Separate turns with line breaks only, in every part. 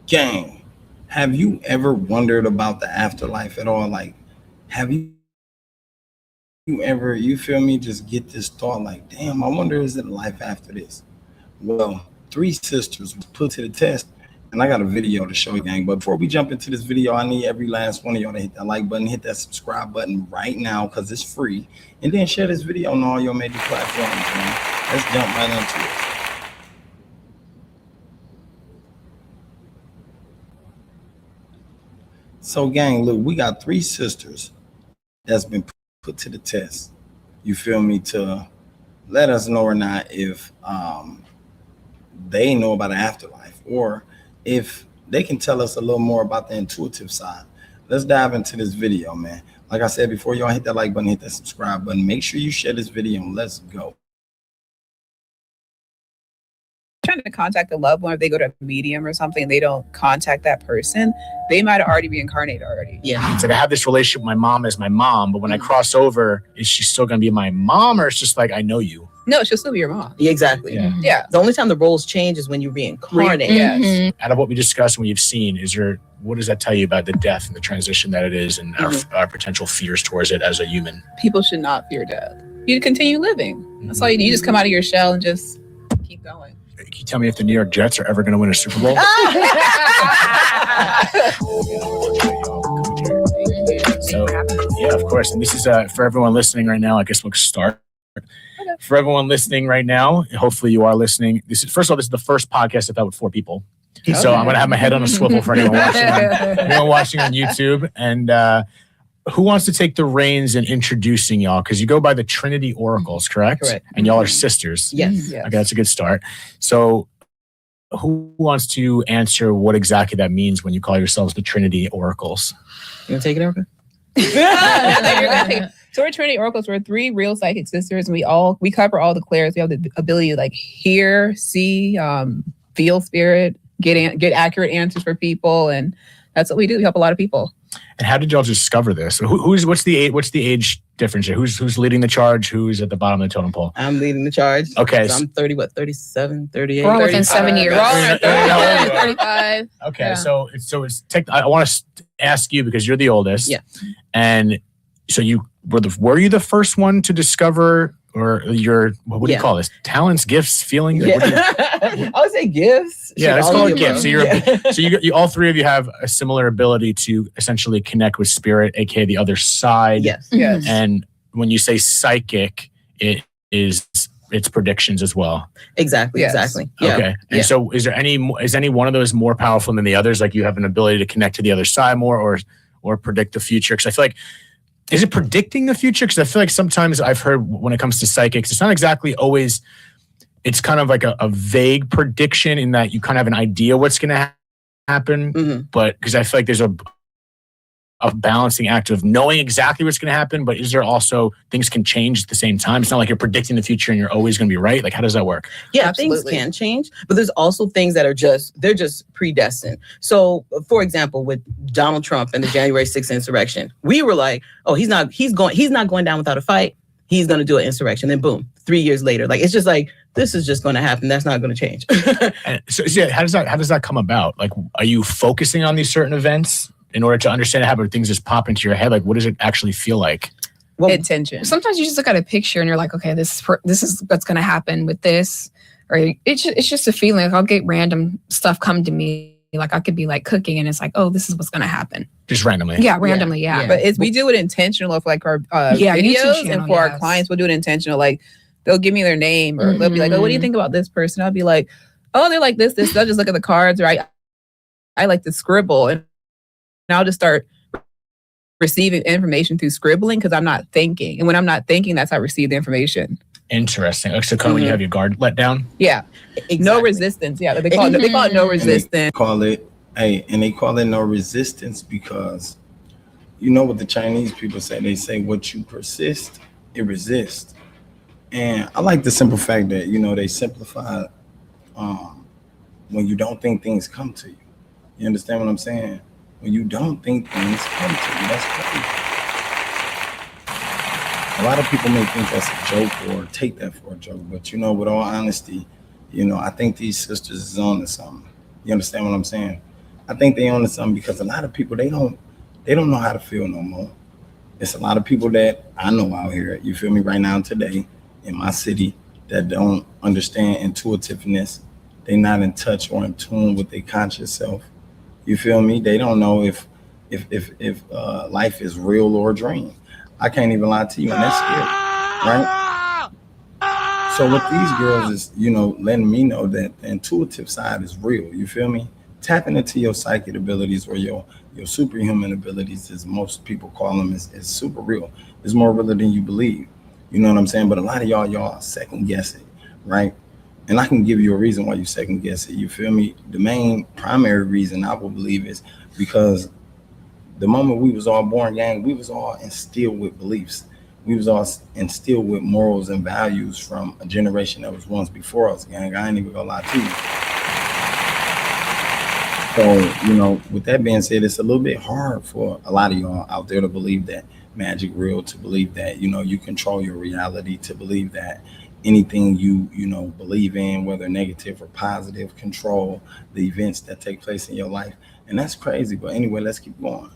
Gang, have you ever wondered about the afterlife at all? Like, have you ever, you feel me, just get this thought like, damn, I wonder is it a life after this? Well, three sisters was put to the test, and I got a video to show you, gang. But before we jump into this video, I need every last one of y'all to hit that like button, hit that subscribe button right now because it's free, and then share this video on all your major platforms, man. Let's jump right into it. So, gang, look, we got three sisters that's been put to the test. You feel me? To let us know or not if they know about the afterlife, or if they can tell us a little more about the intuitive side. Let's dive into this video, man. Like I said before, y'all hit that like button, hit that subscribe button. Make sure you share this video and let's go.
Trying to contact a loved one, if they go to a medium or something, they don't contact that person, they might already be incarnated already.
Yeah. It's like I have this relationship with my mom as my mom, but when I cross over, is she still going to be my mom, or it's just like I know you?
No, she'll still be your mom.
Yeah, exactly.
Yeah.
The only time the roles change is when you reincarnate.
Yes.
Out of what we discussed and what you've seen, what does that tell you about the death and the transition that it is, and our potential fears towards it as a human?
People should not fear death. You continue living. That's all you do. You just come out of your shell and just keep going.
Can you tell me if the New York Jets are ever going to win a Super Bowl? So, yeah, of course. And this is for everyone listening right now. I guess we'll start. Okay. For everyone listening right now, hopefully you are listening. First of all, this is the first podcast I've had with 4 people. Okay. So I'm going to have my head on a swivel for anyone watching on YouTube. And who wants to take the reins in introducing y'all? Because you go by the Trinity Oracles, correct?
Correct.
And y'all are sisters.
Yes.
Okay, that's a good start. So who wants to answer what exactly that means when you call yourselves the Trinity Oracles?
You want to take it, Erica?
So we're Trinity Oracles. We're 3 real psychic sisters, and we cover all the clairs. We have the ability to like hear, see, feel spirit, get accurate answers for people, and that's what we do. We help a lot of people.
And how did y'all discover this? What's the age difference here? Who's leading the charge? Who's at the bottom of the totem pole?
I'm leading the charge.
Okay.
So I'm 37, 38.
We're all within 7 years.
We're all in our 35.
Okay,
Yeah.
so it's I want to ask you because you're the oldest.
Yeah.
And so were you the first one to discover, or your what do you call this? Talents, gifts, feelings?
Yeah. I would say gifts.
Yeah, let's call it gifts. So
Yeah.
so you all 3 of you have a similar ability to essentially connect with spirit, aka the other side.
Yes.
Yes.
And when you say psychic, it's predictions as well.
Exactly.
Yes.
Exactly. Yeah.
Okay. And so is any one of those more powerful than the others? Like you have an ability to connect to the other side more, or predict the future? Because I feel like, is it predicting the future? Because I feel like sometimes I've heard when it comes to psychics, it's not exactly always, it's kind of like a vague prediction in that you kind of have an idea what's going to happen.
Mm-hmm.
But because I feel like there's a balancing act of knowing exactly what's going to happen, but is there also things can change at the same time? It's not like you're predicting the future and you're always going to be right. Like, how does that work?
Yeah,
Absolutely.
things can change, but there's also things that are they're just predestined. So, for example, with Donald Trump and the January 6th insurrection, we were like, oh, he's not going down without a fight. He's going to do an insurrection. Then boom, 3 years later, like, it's just like, this is just going to happen. That's not going to change.
And so yeah, how does that come about? Like, are you focusing on these certain events in order to understand how things just pop into your head? Like, what does it actually feel like?
Well,
Intention.
Sometimes you just look at a picture and you're like, okay, this is what's going to happen with this. Or it's just a feeling. Like I'll get random stuff come to me. Like I could be like cooking and it's like, oh, this is what's going to happen.
Just randomly.
Yeah, randomly. Yeah.
But we do it intentional for like our
YouTube
videos,
channel,
and for our
yes.
clients, we'll do it intentional. Like they'll give me their name, or they'll be like, oh, what do you think about this person? I'll be like, oh, they're like this. They'll just look at the cards, or I like to scribble, and I'll just start receiving information through scribbling because I'm not thinking. And when I'm not thinking, that's how I receive the information.
Interesting. So kind of when you have your guard let down?
Yeah.
exactly.
No resistance. Yeah. They call it no resistance.
They call it no resistance because you know what the Chinese people say? They say what you persist, it resists. And I like the simple fact that, they simplify when you don't think things come to you. You understand what I'm saying? When you don't think things come to you, that's crazy. A lot of people may think that's a joke or take that for a joke, but with all honesty, I think these sisters is on to something. You understand what I'm saying? I think they onto something because a lot of people they don't know how to feel no more. It's a lot of people that I know out here, you feel me, right now today in my city that don't understand intuitiveness. They not in touch or in tune with their conscious self. You feel me? They don't know if life is real or a dream. I can't even lie to you, and that's scary, right? So what these girls is, letting me know that the intuitive side is real. You feel me? Tapping into your psychic abilities or your superhuman abilities, as most people call them, is super real. It's more real than you believe. You know what I'm saying? But a lot of y'all second guess it, right? And I can give you a reason why you second guess it. You feel me? The main primary reason I will believe is because the moment we was all born, gang, we was all instilled with beliefs. We was all instilled with morals and values from a generation that was once before us, gang. I ain't even gonna lie to you. So, with that being said, it's a little bit hard for a lot of y'all out there to believe that magic real, to believe that, you control your reality, to believe that anything you believe in, whether negative or positive, control the events that take place in your life. And that's crazy. But anyway, let's keep going.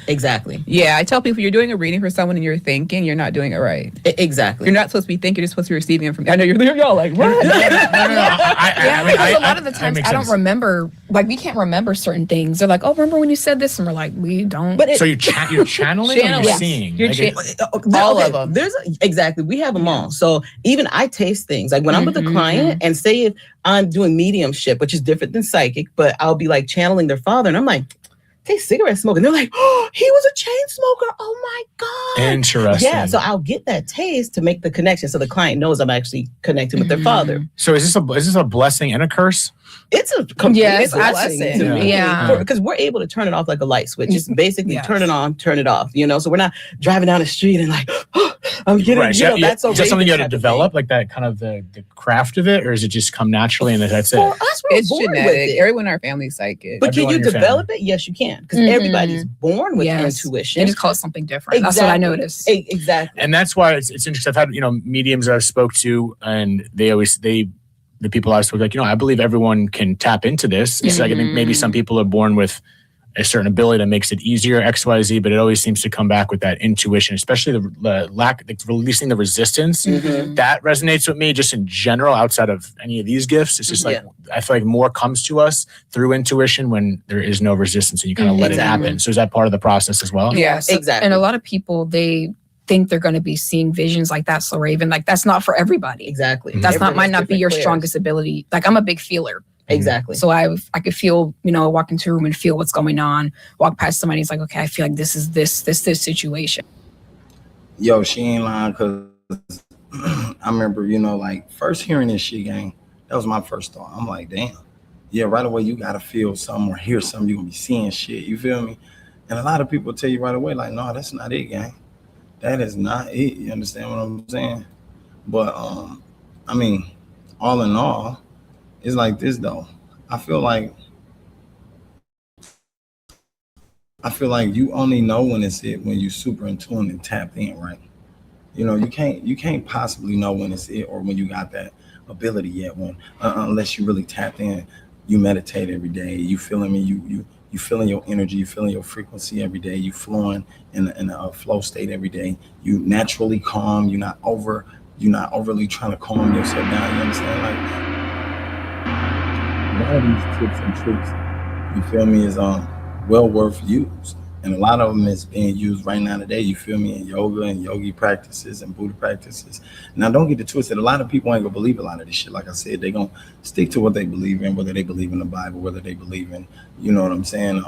Exactly.
Yeah, I tell people you're doing a reading for someone and you're thinking, you're not doing it right.
Exactly.
You're not supposed to be thinking, you're supposed to be receiving information. I know y'all like, what?
No.
Yeah, because a lot of the times
makes
I don't
sense.
remember, like we can't remember certain things. They're like, oh, remember when you said this? And we're like, we don't.
But
So you're channeling or you're
Channeling.
seeing?
You're all of them.
Exactly. We have them all. So even I taste things. Like when I'm with a client and say if I'm doing mediumship, which is different than psychic, but I'll be like channeling their father and I'm like, taste cigarette smoke. And they're like, oh, he was a chain smoker. Oh my God.
Interesting.
Yeah. So I'll get that taste to make the connection. So the client knows I'm actually connecting with their father.
So is this a blessing and a curse?
It's a complete
Yes,
blessing to me.
Yeah.
Because we're able to turn it off like a light switch. It's basically
Yes.
turn it on, turn it off. So we're not driving down the street and like, oh, I'm getting,
Right. So
that's
is that something you had to
type of
develop, like that kind of the craft of it, or does it just come naturally and that's
thing.
it?
For us, we're
It's
born with
genetic.
it.
Everyone in our family is psychic.
But can
Everyone
you
in your
develop
family.
it? Yes, you can. Because everybody's born with
Yes.
intuition.
They just call it something different. That's what I noticed.
Exactly.
And that's why it's interesting. I've had mediums I've spoke to, and the people I spoke like, I believe everyone can tap into this. It's like I think maybe some people are born with a certain ability that makes it easier, XYZ, but it always seems to come back with that intuition, especially the lack, like releasing the resistance. That resonates with me just in general, outside of any of these gifts. It's just like, I feel like more comes to us through intuition when there is no resistance and you kind of let it happen. So is that part of the process as well?
Yes,
exactly.
And a lot of people, they think they're going to be seeing visions like that. So Raven, like that's not for everybody.
Exactly.
Might not be your strongest ability. Like I'm a big feeler.
Exactly.
So I could feel, walk into a room and feel what's going on. Walk past somebody, it's like, okay, I feel like this is this situation.
Yo, she ain't lying, because I remember, like first hearing this shit, gang, that was my first thought. I'm like, damn. Yeah, right away you gotta feel something or hear something, you're gonna be seeing shit. You feel me? And a lot of people tell you right away, like, no, that's not it, gang. That is not it. You understand what I'm saying? But I mean, all in all, it's like this though. I feel like you only know when it's it when you super in tune and tapped in, right? You can't possibly know when it's it or when you got that ability yet, when unless you really tapped in. You meditate every day. You feeling me? You feeling your energy. You feeling your frequency every day. You flowing in a flow state every day. You naturally calm. You're not overly trying to calm yourself down. You understand? Like a lot of these tips and tricks, you feel me, is well worth use. And a lot of them is being used right now today, you feel me, in yoga and yogi practices and Buddha practices. Now, don't get it twisted. A lot of people ain't gonna believe a lot of this shit. Like I said, they gonna stick to what they believe in, whether they believe in the Bible, whether they believe in, you know what I'm saying,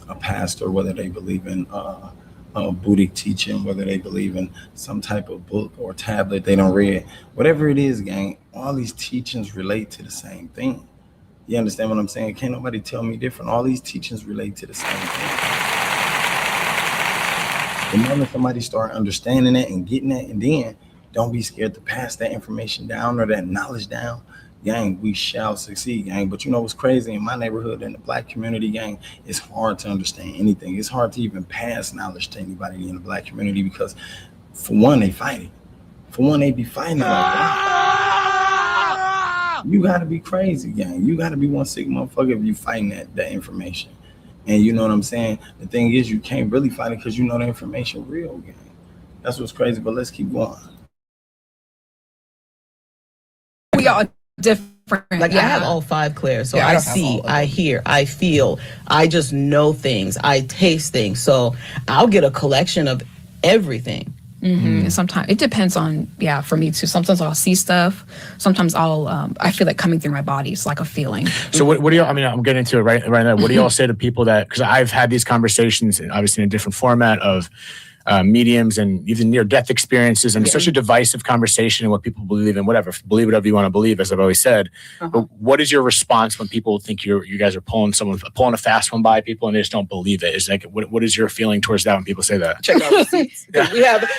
a pastor, whether they believe in a Buddhic teaching, whether they believe in some type of book or tablet they don't read. Whatever it is, gang, all these teachings relate to the same thing. You understand what I'm saying? Can't nobody tell me different. All these teachings relate to the same thing. The moment somebody start understanding it and getting it, and then don't be scared to pass that information down or that knowledge down, gang, we shall succeed, gang. But you know what's crazy? In my neighborhood, in the Black community, gang, it's hard to understand anything. It's hard to even pass knowledge to anybody in the Black community because, for one, they fight it. For one, they be fighting it like, wow. You gotta be crazy, gang. You gotta be one sick motherfucker if you fighting that information. And you know what I'm saying? The thing is, you can't really fight it because you know the information real, gang. That's what's crazy. But let's keep going.
We all different.
Like I have all 5 clairs, so
Yeah, I
I
don't have all
see,
of
I hear, I feel, I just know things, I taste things. So I'll get a collection of everything.
And sometimes it depends on, for me too. Sometimes I'll see stuff. Sometimes I feel like coming through my body. It's like a feeling.
So what do y'all, I mean, I'm getting into it right now. What do y'all say to people that, because I've had these conversations, obviously in a different format of mediums and even near-death experiences, and it's such a divisive conversation in what people believe in, believe whatever you want to believe, as I've always said. But what is your response when people think you guys are pulling a fast one by people and they just don't believe it? Is like, what is your feeling towards that when people say that?
Check our receipts. We have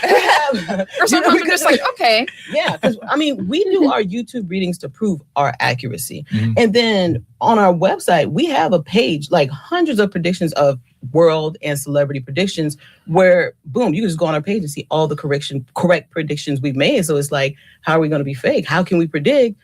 Or sometimes I'm just like, okay.
Yeah, because I mean, we do our YouTube readings to prove our accuracy. And then on our website, we have a page, like hundreds of predictions of world and celebrity predictions, where boom, you can just go on our page and see all the correct predictions we've made. So it's like, how are we going to be fake? How can we predict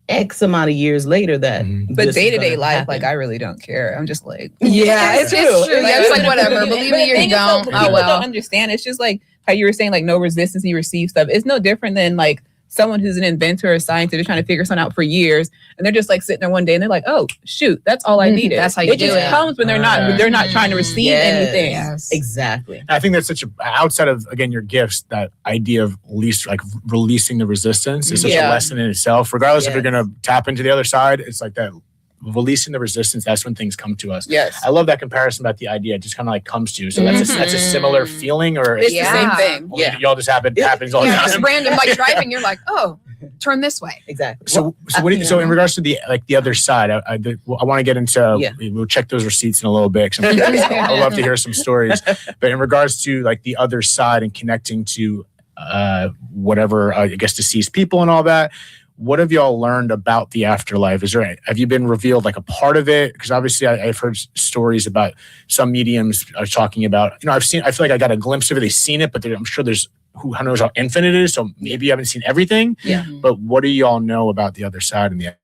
X amount of years later that
But day-to-day life, like I really don't care. I'm just like,
It's true. Yeah, it's like whatever. Believe me or you don't.
People
Oh well.
don't understand. It's just like how you were saying, like no resistance, you receive stuff. It's no different than like someone who's an inventor or a scientist, they're trying to figure something out for years, and they're just like sitting there one day and they're like, oh shoot, that's all I needed.
That's how you
it
do
just
it.
comes when they're not trying to receive anything.
Yes.
Exactly.
I think that's such outside of, again, your gifts, that idea of releasing the resistance is such a lesson in itself. Regardless if you're going to tap into the other side, it's like that. Releasing the resistance, that's when things come to us.
Yes.
I love that comparison about the idea. It just kind of like comes to you. So that's a similar feeling, or
It's the same thing.
y'all just happens all the time.
Just random like driving, you're like, oh, turn this way.
Exactly.
So in regards to the other side, I want to get into. We'll check those receipts in a little bit. I'd love to hear some stories. But in regards to like the other side and connecting to whatever I guess deceased people and all that. What have y'all learned about the afterlife? Have you been revealed like a part of it? Because obviously I've heard stories about some mediums are talking about, I feel like I got a glimpse of it. They've seen it, but I'm sure there's who knows how infinite it is. So maybe you haven't seen everything.
Yeah.
But what do y'all know about the other side and the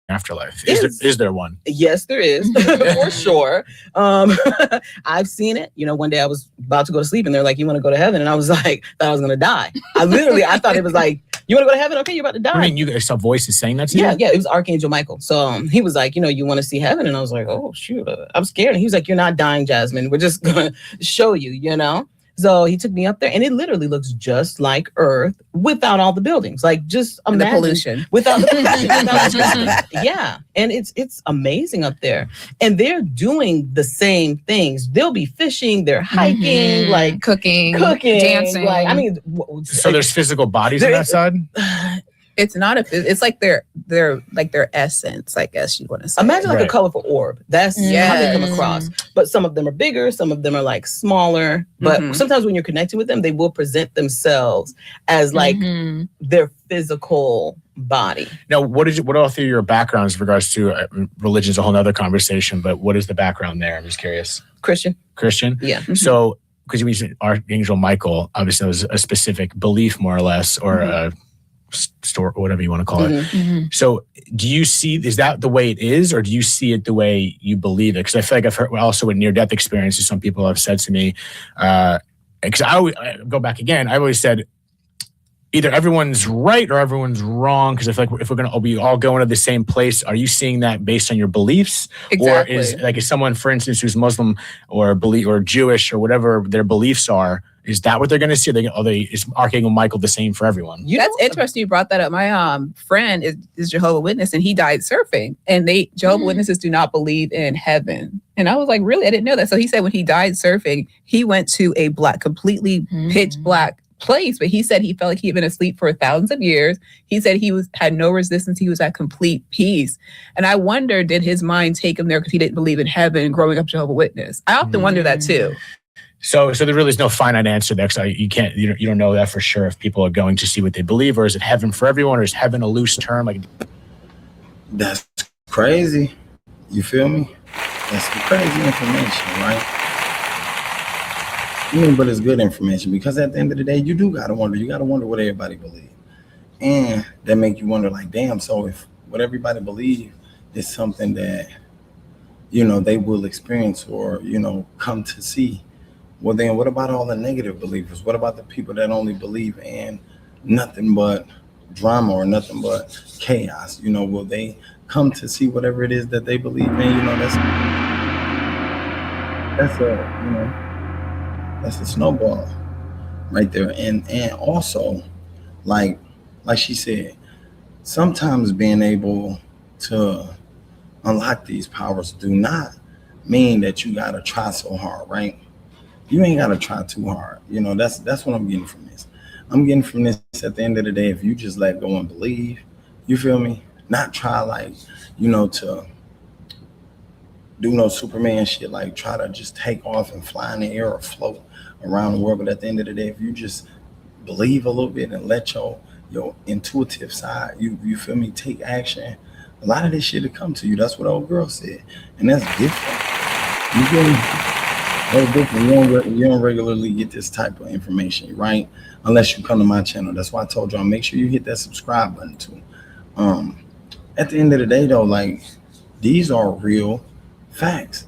afterlife? Is there one?
Yes, there is for sure. I've seen it. One day I was about to go to sleep and they're like, "You want to go to heaven?" And I was like, "Thought I was gonna die." I thought it was like, "You want to go to heaven? Okay, you're about to die."
I mean, you guys saw voices saying that to you?
Yeah, it was Archangel Michael. So he was like, "You want to see heaven?" And I was like, "Oh shoot, I'm scared." And he was like, "You're not dying, Jasmine. We're just gonna show you." So he took me up there, and it literally looks just like Earth without all the buildings. Like just imagine
The pollution.
without the pollution. Yeah, and it's amazing up there, and they're doing the same things. They'll be fishing, they're hiking, like
cooking,
dancing.
dancing.
I mean,
So there's physical bodies on that side?
It's not it's like their essence, I guess you want to say.
Imagine like a colorful orb. That's how they come
Yes.
across. But some of them are bigger, some of them are like smaller. But sometimes when you're connecting with them, they will present themselves as like their physical body.
Now, what all through your backgrounds in regards to religion's a whole nother conversation, but what is the background there? I'm just curious.
Christian.
Yeah. So, because you mentioned Archangel Michael, obviously that was a specific belief, more or less, or a store, whatever you want to call it. So do you see, is that the way it is, or do you see it the way you believe it? Because I feel like I've heard also with near-death experiences, some people have said to me, because I go back again, I always said, either everyone's right or everyone's wrong, because I feel like if we all go into the same place, are you seeing that based on your beliefs?
Exactly.
Or is someone, for instance, who's Muslim or Jewish or whatever their beliefs are, is that what they're going to see? Is Archangel Michael the same for everyone?
That's interesting you brought that up. My friend is Jehovah's Witness, and he died surfing. And Jehovah's Witnesses do not believe in heaven. And I was like, really? I didn't know that. So he said when he died surfing, he went to a completely pitch black place, but he said he felt like he had been asleep for thousands of years. He said he had no resistance. He was at complete peace. And I wonder, did his mind take him there because he didn't believe in heaven growing up Jehovah's Witness? I often wonder that too.
So there really is no finite answer there, because you don't know that for sure if people are going to see what they believe, or is it heaven for everyone, or is heaven a loose term? Like,
That's crazy. You feel me? That's crazy information, right? But it's good information, because at the end of the day, you gotta wonder what everybody believes. And that make you wonder, like, damn, so if what everybody believes is something that they will experience or come to see. Well, then what about all the negative believers? What about the people that only believe in nothing but drama or nothing but chaos? Will they come to see whatever it is that they believe in? That's a snowball right there. And also, like she said, sometimes being able to unlock these powers do not mean that you gotta try so hard, right? You ain't gotta try too hard. That's what I'm getting from this. I'm getting from this at the end of the day, if you just let go and believe, you feel me? Not try to do no Superman shit, like try to just take off and fly in the air or float around the world. But at the end of the day, if you just believe a little bit and let your intuitive side, you feel me, take action, a lot of this shit will come to you. That's what old girl said. And that's different. You feel me? That's different. You don't regularly get this type of information, right? Unless you come to my channel. That's why I told y'all, make sure you hit that subscribe button too. At the end of the day though, like, these are real facts.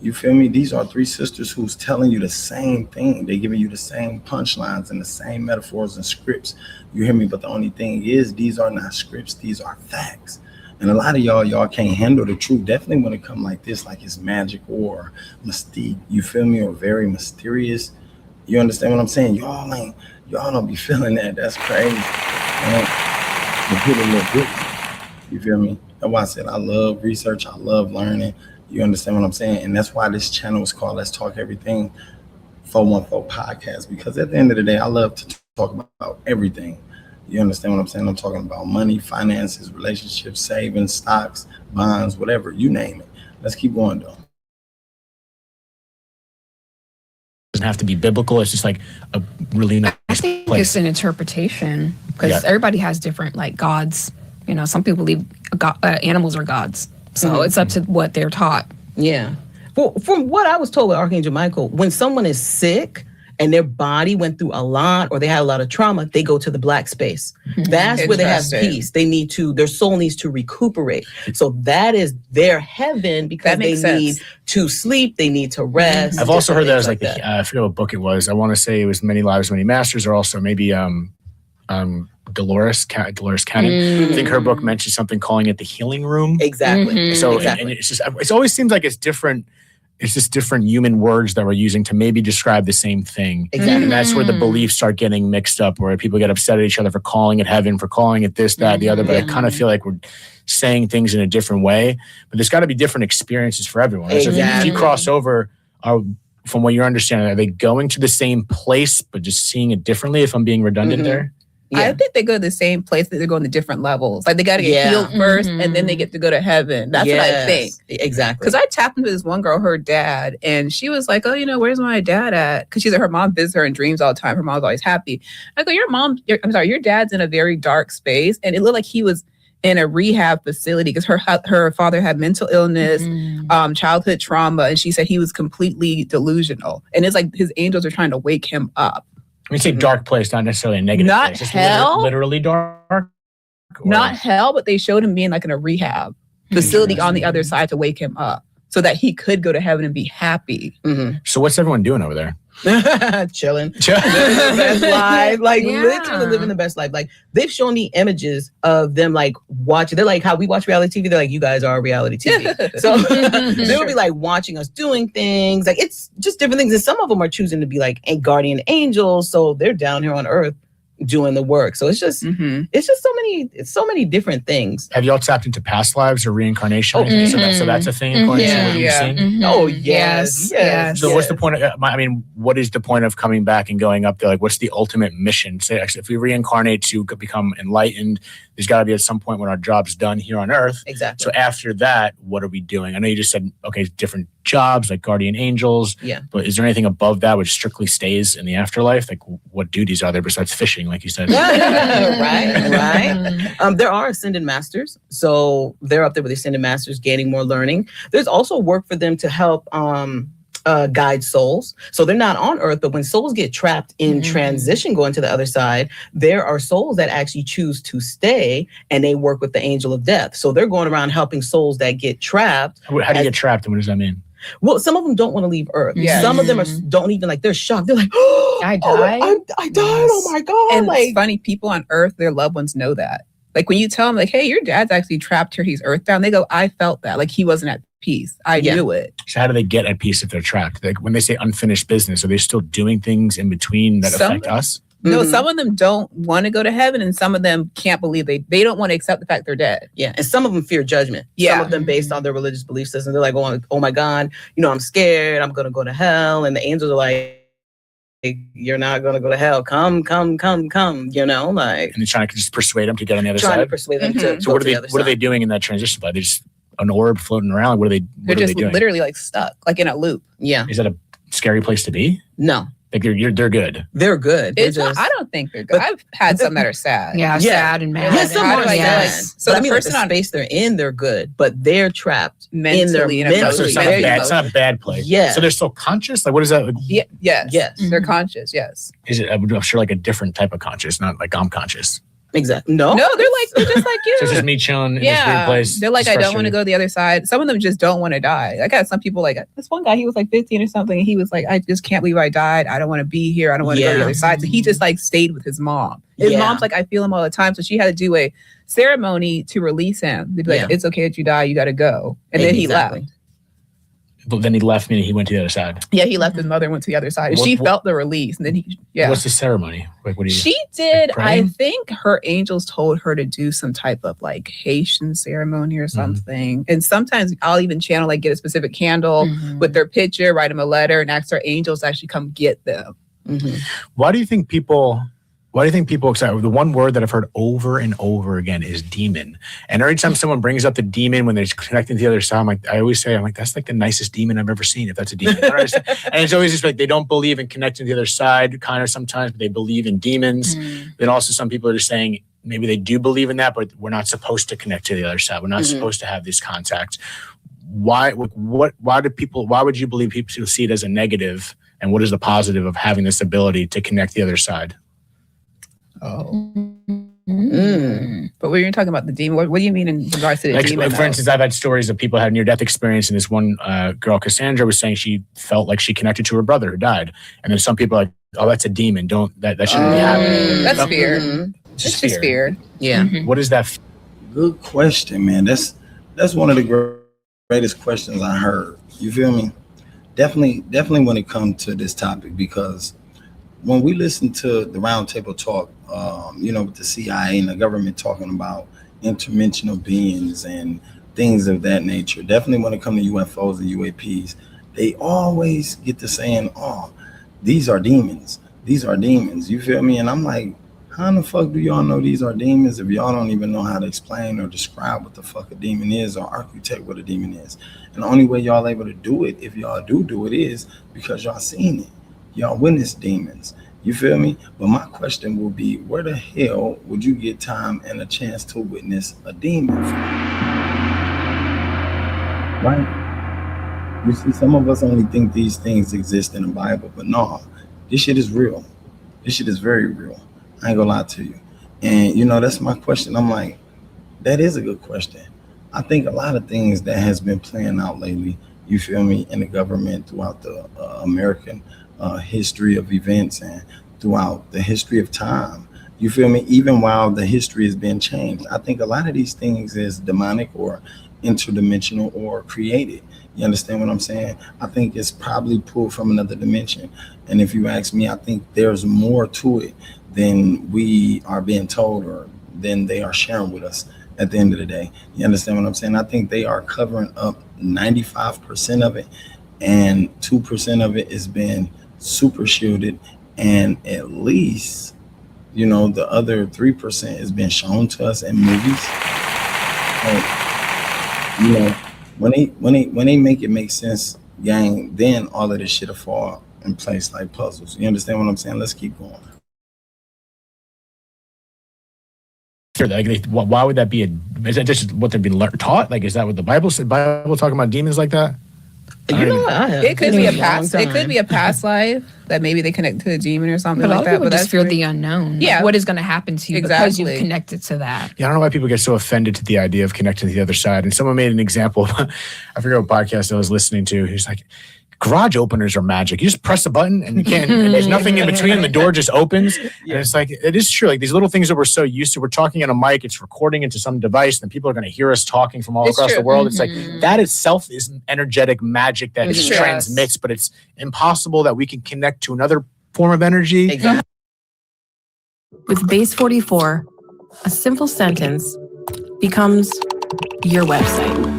You feel me? These are three sisters who's telling you the same thing. They're giving you the same punchlines and the same metaphors and scripts. You hear me? But the only thing is, these are not scripts. These are facts. And a lot of y'all can't handle the truth. Definitely when it come like this, like it's magic or mystique. You feel me? Or very mysterious. You understand what I'm saying? Y'all don't be feeling that. That's crazy. The hit a little bit. You feel me? That's why I said I love research. I love learning. You understand what I'm saying? And that's why this channel is called Let's Talk Everything 414 Podcast. Because at the end of the day, I love to talk about everything. You understand what I'm saying? I'm talking about money, finances, relationships, savings, stocks, bonds, whatever, you name it. Let's keep going though.
Doesn't have to be biblical. It's just like a really nice
I think
place.
it's an interpretation because everybody has different like gods. Some people believe animals are gods. So it's up to what they're taught.
Yeah. From what I was told with Archangel Michael, when someone is sick and their body went through a lot or they had a lot of trauma, they go to the black space. That's where they have peace. Their soul needs to recuperate. So that is their heaven because they need to sleep, they need to rest.
I've also heard that as I forget what book it was. I want to say it was Many Lives, Many Masters, or also maybe Dolores Cannon. I think her book mentions something calling it the healing room.
Exactly.
So and it's just, it always seems like it's different. It's just different human words that we're using to maybe describe the same thing.
Exactly.
And that's where the beliefs start getting mixed up, where people get upset at each other for calling it heaven, for calling it this, that, the other. But I kind of feel like we're saying things in a different way. But there's got to be different experiences for everyone. Right?
Exactly.
So if you cross over, from what you're understanding, are they going to the same place but just seeing it differently, if I'm being redundant there?
Yeah. I think they go to the same place, but they're going to different levels. Like they got to get healed first, and then they get to go to heaven. That's what I think.
Exactly.
Because I tapped into this one girl, her dad, and she was like, "Oh, where's my dad at?" Because she's like, her mom visits her in dreams all the time. Her mom's always happy. I go, your dad's in a very dark space, and it looked like he was in a rehab facility because her father had mental illness, childhood trauma, and she said he was completely delusional. And it's like his angels are trying to wake him up.
When you say dark place, not necessarily a negative
not
place. Just
hell.
Literally dark?
Not hell, but they showed him being like in a rehab facility on the other side to wake him up so that he could go to heaven and be happy.
So what's everyone doing over there?
Chilling. Living the best life. Like literally living the best life. Like they've shown me images of them like watching. They're like how we watch reality TV. They're like, you guys are reality TV. So they would be like watching us doing things. Like it's just different things. And some of them are choosing to be like guardian angels. So they're down here on earth doing the work. So it's just so many different things.
Have y'all tapped into past lives or reincarnation? So that's a thing according to what you've seen?
Oh yes.
So what's the point of, what is the point of coming back and going up there? Like what's the ultimate mission? Say actually, if we reincarnate to become enlightened, there's got to be at some point when our job's done here on earth.
Exactly.
So after that, what are we doing? I know you just said, okay, different jobs like guardian angels. Yeah. But is there anything above that which strictly stays in the afterlife? Like what duties are there besides fishing, like you said?
Right. There are ascended masters. So they're up there with the ascended masters gaining more learning. There's also work for them to help guide souls. So they're not on earth, but when souls get trapped in transition going to the other side, there are souls that actually choose to stay and they work with the angel of death. So they're going around helping souls that get trapped.
How do you get trapped and what does that mean?
Well, some of them don't want to leave Earth.
Yeah.
Some of them don't even they're shocked. They're like, oh,
I died.
I died. Oh my God.
And it's funny, people on Earth, their loved ones know that. Like when you tell them, like, hey, your dad's actually trapped here, he's earthbound, they go, I felt that. Like he wasn't at peace. I knew it.
So how do they get at peace if they're trapped? Like when they say unfinished business, are they still doing things in between that affect us?
No, some of them don't want to go to heaven, and some of them can't believe they don't want to accept the fact they're dead.
Yeah, and some of them fear judgment.
Yeah.
Some of them based on their religious belief system. They're like, oh my God, I'm scared. I'm going to go to hell. And the angels are like, you're not going to go to hell. Come, like.
And they're trying to just persuade them to get on the other side?
Trying to persuade them to
So what are they doing in that transition? Like, they're just an orb floating around? What are they doing?
Literally like stuck, like in a loop.
Yeah.
Is that a scary place to be?
No.
Like they're good.
They're good.
I don't think they're good. I've had some that are sad.
Yeah, sad and mad.
Yeah, some are sad.
So
but
the person
the
on
space they're in, they're good, but they're trapped
mentally
in their
So it's not a bad place.
Yeah.
So they're still conscious? Like what is that? Like,
Yes. They're conscious, yes.
is it, I'm sure, like a different type of conscious, not like I'm conscious.
Exactly. No,
they're just like you.
So it's just me chilling in this weird place.
They're like,
just
I don't want to
frustrated.
go to the other side. Some of them just don't want to die. I got some people like this one guy, he was like 15 or something. And he was like, I just can't believe I died. I don't want to be here. I don't want to go to the other side. So he just like stayed with his mom. His mom's like, I feel him all the time. So she had to do a ceremony to release him. They'd be like, it's okay that you die. You got to go. And then he left.
But then he left me and he went to the other side.
Yeah, he left his mother and went to the other side. And she felt the release. And then
What's the ceremony? Like, what do you?
She did.
Like
I think her angels told her to do some type of like Haitian ceremony or something. And sometimes I'll even channel, like get a specific candle with their picture, write them a letter, and ask their angels to actually come get them.
Why do you think people? The one word that I've heard over and over again is demon. And every time someone brings up the demon when they're connecting to the other side, I always say, that's like the nicest demon I've ever seen, if that's a demon. And it's always just like they don't believe in connecting to the other side, kind of sometimes, but they believe in demons. Then also some people are just saying maybe they do believe in that, but we're not supposed to connect to the other side. We're not supposed to have this contact. Why would you believe people see it as a negative? And what is the positive of having this ability to connect the other side?
But when you're talking about the demon, what do you mean in regards to the demon?
For instance, I've had stories of people had near-death experience, and this one girl, Cassandra, was saying she felt like she connected to her brother who died. And then some people are like, oh, that's a demon. That shouldn't be happening.
That's fear. It's just fear.
Yeah.
What is that?
Good question, man. That's one of the greatest questions I heard. You feel me? Definitely when it comes to this topic, because when we listen to the roundtable talk, with the CIA and the government talking about interdimensional beings and things of that nature, definitely when it comes to UFOs and UAPs, they always get to saying, oh, these are demons. These are demons. You feel me? And I'm like, how in the fuck do y'all know these are demons if y'all don't even know how to explain or describe what the fuck a demon is or architect what a demon is? And the only way y'all able to do it, if y'all do it, is because y'all seen it. Y'all witness demons. You feel me? But my question will be, where the hell would you get time and a chance to witness a demon from? Right? You see, some of us only think these things exist in the Bible, but no, this shit is real. This shit is very real. I ain't gonna lie to you. And that's my question. I'm like, that is a good question. I think a lot of things that has been playing out lately, you feel me, in the government throughout the American history of events and throughout the history of time, you feel me, even while the history has been changed, I think a lot of these things is demonic or interdimensional or created. You understand what I'm saying? I think it's probably pulled from another dimension. And if you ask me, I think there's more to it than we are being told or than they are sharing with us at the end of the day. You understand what I'm saying? I think they are covering up 95% of it, and 2% of it is being super shielded, and at least the other 3% is being shown to us in movies. And, when they make it make sense, gang, then all of this shit'll fall in place like puzzles. You understand what I'm saying? Let's keep going.
Why would that be? Is that just what they've been taught? Like, is that what the Bible said? Bible talking about demons like that?
You know what? I have.
It could
It's
be a
been
past.
long
It could
time.
be a past life that maybe they connect to a demon or something
But a lot
like
of
that.
people
But
just
that's
fear
weird.
the unknown.
Yeah.
Like, what is going to happen to you because you've
Exactly.
connected to that?
Yeah, I don't know why people get so offended to the idea of connecting to the other side. And someone made an example. I forget what podcast I was listening to. He's like, garage openers are magic. You just press a button and you can't, and there's nothing in between, and the door just opens. And it's like, it is true. Like these little things that we're so used to, we're talking on a mic, it's recording into some device, and people are going to hear us talking from all
It's
across
true.
the world. It's like that itself is energetic magic that it
Yes.
transmits, but it's impossible that we can connect to another form of energy.
Exactly.
With Base 44, a simple sentence becomes your website.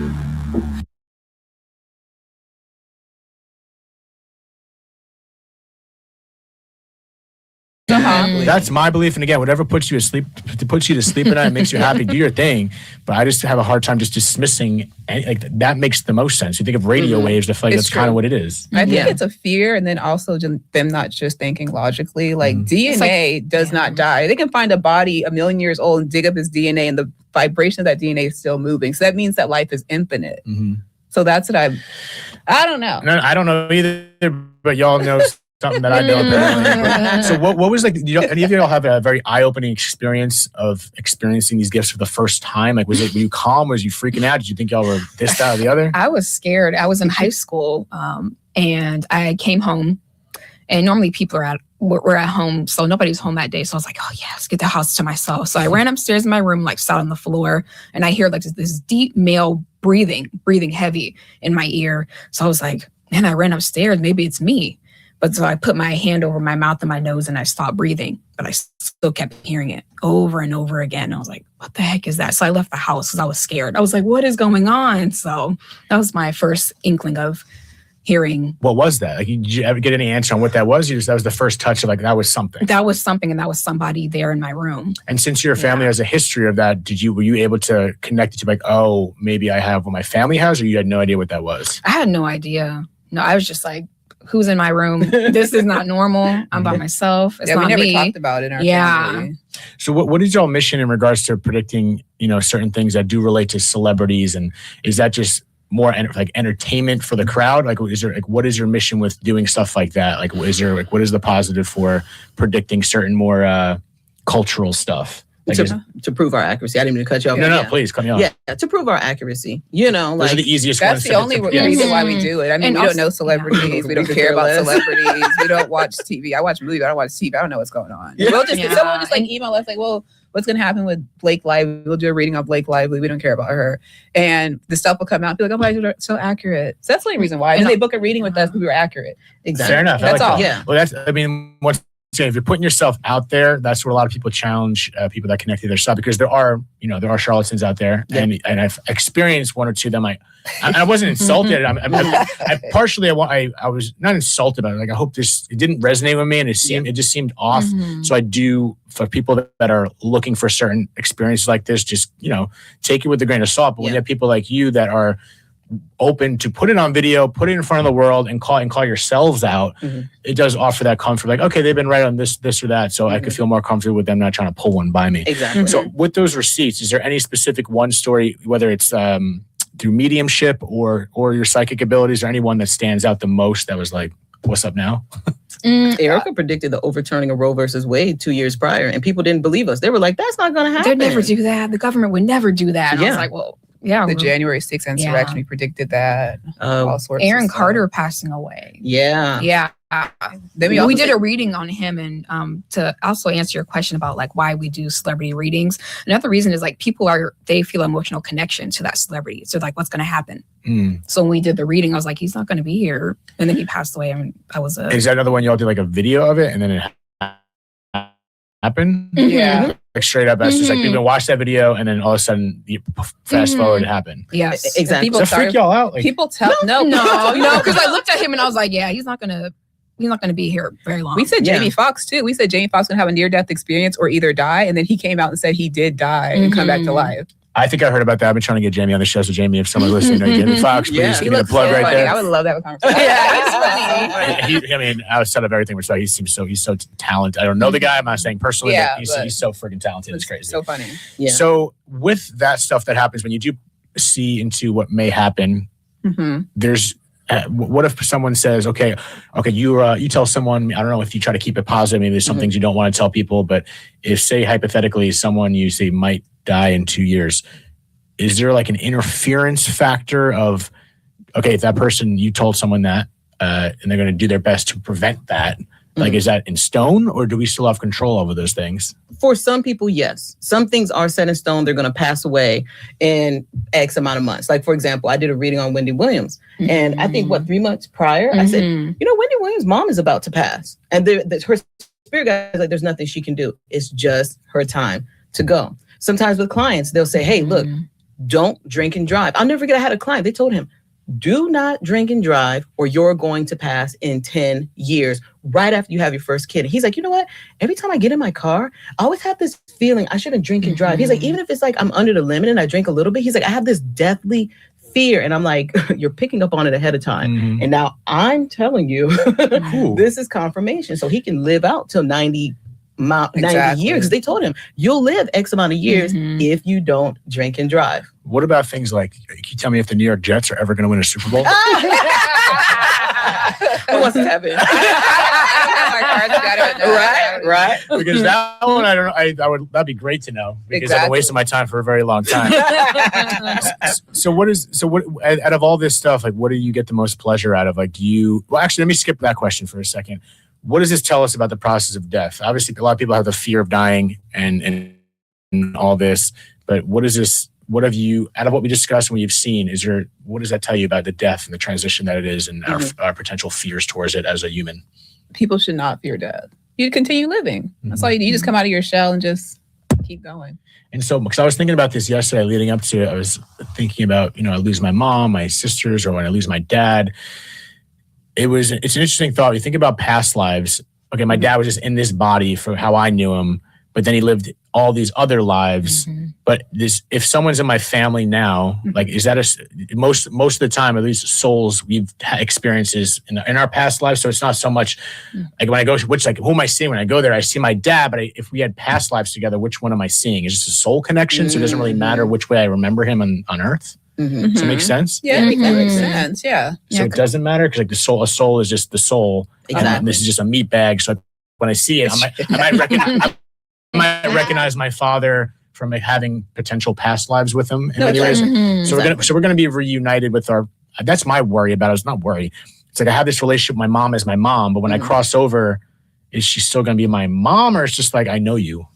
That's my belief. And again, whatever puts you to sleep at night, makes you happy, do your thing. But I just have a hard time just dismissing like that makes the most sense. You think of radio waves, I feel like
It's
that's kind
true.
of what it is.
I think
Yeah.
it's a fear, and then also them not just thinking logically. Like DNA does not die. They can find a body 1,000,000 years old and dig up his DNA, and the vibration of that DNA is still moving. So that means that life is infinite. So that's what I don't know.
No, I don't know either, but y'all know something that I know apparently. So what was like, any of y'all have a very eye-opening experience of experiencing these gifts for the first time? Like, were you calm? Was you freaking out? Did you think y'all were this, that, or the other?
I was scared. I was in high school, and I came home, and normally people were at home, so nobody's home that day. So I was like, oh yeah, let's get the house to myself. So I ran upstairs in my room, like sat on the floor, and I hear like this deep male breathing heavy in my ear. So I was like, man, I ran upstairs. Maybe it's me. But so I put my hand over my mouth and my nose and I stopped breathing, but I still kept hearing it over and over again. I was like, what the heck is that? So I left the house because I was scared. I was like, what is going on? So that was my first inkling of hearing.
What was that? Like, did you ever get any answer on what that was? That was the first touch of like, that was something.
That was something, and that was somebody there in my room.
And since your family has a history of that, were you able to connect it to like, oh, maybe I have what my family has, or you had no idea what that was?
I had no idea. No, I was just like, who's in my room? This is not normal. I'm by myself. It's
Yeah, we
not
never
me.
talked about it in our
Yeah.
family.
So what is y'all mission in regards to predicting, certain things that do relate to celebrities? And is that just more like entertainment for the crowd? Like, what is your mission with doing stuff like that? Like, what is the positive for predicting certain more cultural stuff? Like,
to prove our accuracy. I didn't mean to cut you off.
no,
Yeah.
please cut me off.
Yeah, to prove our accuracy.
Those
Like
are the easiest
That's
ones.
the only reason why we do it. I mean,
And
we
also-
don't know celebrities. We don't
We could
care
care
about
less.
celebrities. We don't watch TV. I watch movies. I don't watch TV. I don't know what's going on.
Yeah.
We'll just
Yeah.
someone just like email us like, well, what's going to happen with Blake Lively? We'll do a reading of Blake Lively. We don't care about her. And the stuff will come out. Be like, oh my God, you're so accurate. So that's the only reason why. And then they book a reading with us because we were accurate.
exactly.
Fair enough. I
That's
like
all.
that.
Yeah.
Well, if you're putting yourself out there, that's where a lot of people challenge people that connect to their stuff, because there are charlatans out there, and I've experienced one or two of them. I wasn't insulted. I was not insulted, but like, I hope it didn't resonate with me, and it just seemed off. So I do, for people that are looking for certain experiences like this, just take it with a grain of salt. But when you have people like you that are open to put it on video, put it in front of the world, and call yourselves out, it does offer that comfort. Like, okay, they've been right on this or that, so I could feel more comfortable with them not trying to pull one by me.
Exactly.
So with those receipts, is there any specific one story, whether it's through mediumship or your psychic abilities, or anyone that stands out the most that was like, what's up now?
Erica predicted the overturning of Roe versus Wade 2 years prior, and people didn't believe us. They were like, that's not going to happen.
They'd never do that. The government would never do that. And I
Yeah.
was like, well, yeah.
The January 6th insurrection, we predicted that. All sorts of
Aaron
stuff.
Carter passing away.
Yeah.
Yeah.
Then
we
also
did a reading on him, and to also answer your question about like why we do celebrity readings. Another reason is like they feel emotional connection to that celebrity. So like, what's going to happen? So when we did the reading, I was like, he's not going to be here, and then he passed away. I mean,
Is that another one y'all did like a video of it and then it happened?
Yeah.
Like straight up, that's just like, you've been watch that video and then all of a sudden you fast forward, it happened.
Yes,
Exactly.
People
Does that freak y'all out? Like,
People tell
no, because I looked at him and I was like, yeah, he's not gonna be here very long.
We said
Yeah.
Jamie Foxx too. We said Jamie Foxx gonna have a near-death experience or either die, and then he came out and said he did die and come back to life.
I think I heard about that. I've been trying to get Jamie on the show. So Jamie, if someone's listening, Jamie Foxx, please
Yeah.
give
He
me a
looks
plug
so
right
funny.
there.
I would love that conversation.
Yeah, he's funny.
I mean, outside of everything, which he's so talented. I don't know the guy. I'm not saying personally,
Yeah,
but
but
he's so freaking talented. It's crazy.
So funny.
Yeah.
So with that stuff that happens when you do see into what may happen,
Mm-hmm.
there's what if someone says, okay, you tell someone, I don't know if you try to keep it positive, maybe there's some things you don't want to tell people, but if, say, hypothetically, someone you say might die in 2 years, is there like an interference factor of, okay, if that person, you told someone that, and they're going to do their best to prevent that, like, is that in stone, or do we still have control over those things?
For some people, yes. Some things are set in stone. They're going to pass away in X amount of months. Like, for example, I did a reading on Wendy Williams. And I think, 3 months prior, I said, Wendy Williams' mom is about to pass. And her spirit guide is like, there's nothing she can do. It's just her time to go. Sometimes with clients, they'll say, hey, look, don't drink and drive. I'll never forget, I had a client. They told him, do not drink and drive or you're going to pass in 10 years right after you have your first kid. And he's like, you know what? Every time I get in my car, I always have this feeling I shouldn't drink and drive. He's like, even if it's like I'm under the limit and I drink a little bit, he's like, I have this deathly fear. And I'm like, you're picking up on it ahead of time. And now I'm telling you, this is confirmation. So he can live out till 90 years. Because they told him, you'll live X amount of years if you don't drink and drive.
What about things like, can you tell me if the New York Jets are ever going to win a Super Bowl?
Who wants to have it? Right.
Because that one, I don't know. That'd be great to know, because I've been wasting my time for a very long time. So what out of all this stuff, like, what do you get the most pleasure out of? Like, well, actually, let me skip that question for a second. What does this tell us about the process of death? Obviously, a lot of people have the fear of dying and all this, but what have you, out of what we discussed and what you've seen, what does that tell you about the death and the transition that it is, and our potential fears towards it as a human?
People should not fear death. You continue living. That's all you do. You just come out of your shell and just keep going.
And so, because I was thinking about this yesterday leading up to it, I was thinking about, I lose my mom, my sisters, or when I lose my dad. It's an interesting thought. You think about past lives. Okay, my dad was just in this body for how I knew him, but then he lived all these other lives. But if someone's in my family now, like, is that most of the time, at least souls, we've had experiences in our past lives. So it's not so much like when I go, who am I seeing when I go there? I see my dad, but if we had past lives together, which one am I seeing? Is it a soul connection? So it doesn't really matter which way I remember him on Earth. Does that make sense?
Yeah, that makes sense. Yeah.
So it doesn't matter, because like a soul is just the soul.
Exactly.
And this is just a meat bag. So when I see it, I might recognize my father from having potential past lives with him in many ways. So we're gonna be reunited with our. That's my worry about it. It's not worry. It's like I have this relationship with my mom as my mom, but when I cross over, is she still gonna be my mom, or it's just like I know you?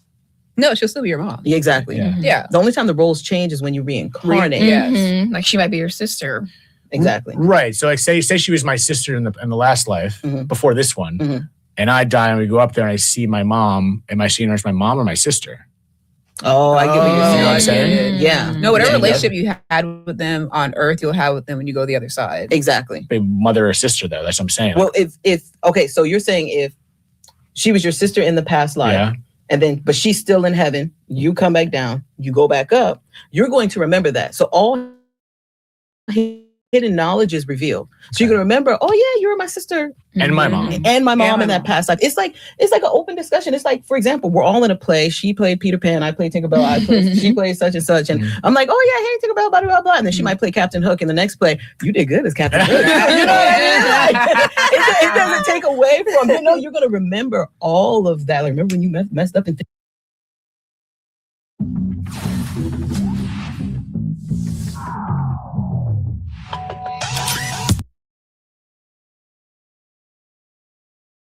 No, she'll still be your mom.
Yeah, exactly.
Yeah.
The only time the roles change is when you reincarnate.
Yes.
Like, she might be your sister.
Exactly.
Right. So like say she was my sister in the last life before this one, and I die and we go up there and I see my mom. Am I seeing her as my mom or my sister?
Oh, I get what you're saying.
You know what I'm saying?
Yeah.
No, whatever relationship you had with them on Earth, you'll have with them when you go the other side.
Exactly.
Mother or sister, though. That's what I'm saying.
Well, okay, so you're saying if she was your sister in the past life, but she's still in heaven, you come back down, you go back up, you're going to remember that. So all hidden knowledge is revealed. So you're going to remember, oh yeah, you were my sister.
And my mom.
And my mom in that past life. It's like an open discussion. It's like, for example, we're all in a play. She played Peter Pan, I played Tinkerbell, she played such and such. And I'm like, oh yeah, hey, Tinkerbell, blah, blah, blah. And then she might play Captain Hook in the next play. You did good as Captain Hook. You know what I mean? Like, it doesn't take away from, you're going to remember all of that. Like, remember when you messed up and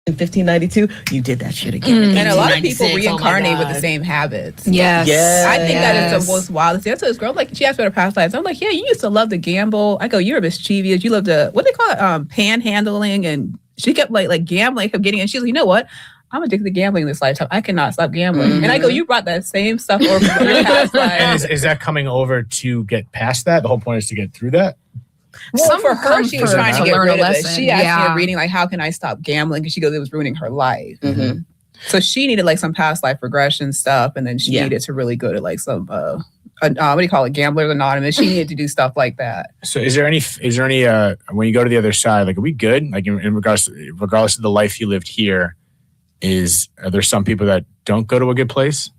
in 1592, you did that shit again.
And a lot of people
1596,
reincarnate with the same habits.
Yes.
Yes.
I think that is the most wildest thing. I told this girl, like, she asked me about her past lives. I'm like, yeah, you used to love to gamble. I go, you were mischievous. You loved to, what do they call it? Panhandling. And she kept like gambling, kept getting, and she's like, you know what? I'm addicted to gambling this lifetime. I cannot stop gambling. And I go, you brought that same stuff over from your past life.
And is that coming over to get past that? The whole point is to get through that?
Well, for her, she was trying to get
learn
rid
a
of it.
lesson.
She asked me a reading, like, how can I stop gambling? Because she goes, it was ruining her life. So she needed like some past life regression stuff. And then she needed to really go to like some, what do you call it? Gamblers Anonymous. She needed to do stuff like that.
So is there any, when you go to the other side, like, are we good? Like in regardless of the life you lived here, are there some people that don't go to a good place?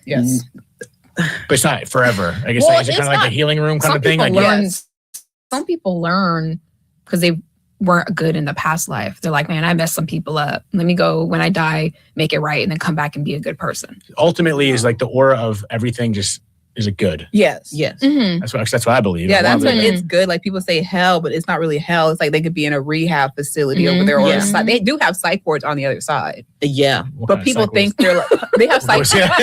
Yes.
But it's not forever. I guess,
Well,
is it kind of
it's
like
not.
a healing room kind of thing? Like,
Some people learn because they weren't good in the past life. They're like, man, I messed some people up. Let me go when I die, make it right, and then come back and be a good person.
Ultimately, is like the aura of everything just, is it good?
Yes.
Yes.
Mm-hmm.
That's what I believe.
Yeah, that's when
Mhm.
it's good. Like people say hell, but it's not really hell. It's like they could be in a rehab facility over there, or
Yeah.
they do have psych wards on the other side.
Yeah.
What
But
kind of
people
cycles?
think they're like they have psych.
course, yeah.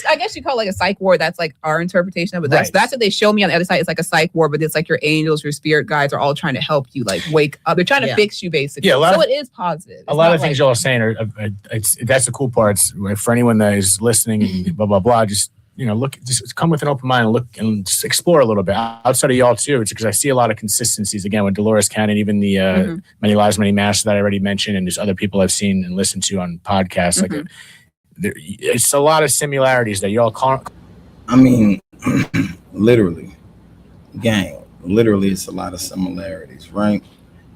I guess you call it like a psych ward. That's like our interpretation of it. That's
Right.
that's what they show me on the other side. It's like a psych ward, but it's like your angels, your spirit guides are all trying to help you, like wake up. They're trying to
Yeah.
fix you, basically.
Yeah, a lot
so
of-
it is positive.
A lot of things y'all are saying are, that's the cool parts. For anyone that is listening and blah, blah, blah, just, just come with an open mind and look and just explore a little bit outside of y'all too. It's because I see a lot of consistencies again with Dolores Cannon, even the Many Lives, Many Masters that I already mentioned, and there's other people I've seen and listened to on podcasts. Like it's a lot of similarities that y'all call.
I mean, literally, gang, literally, it's a lot of similarities, right?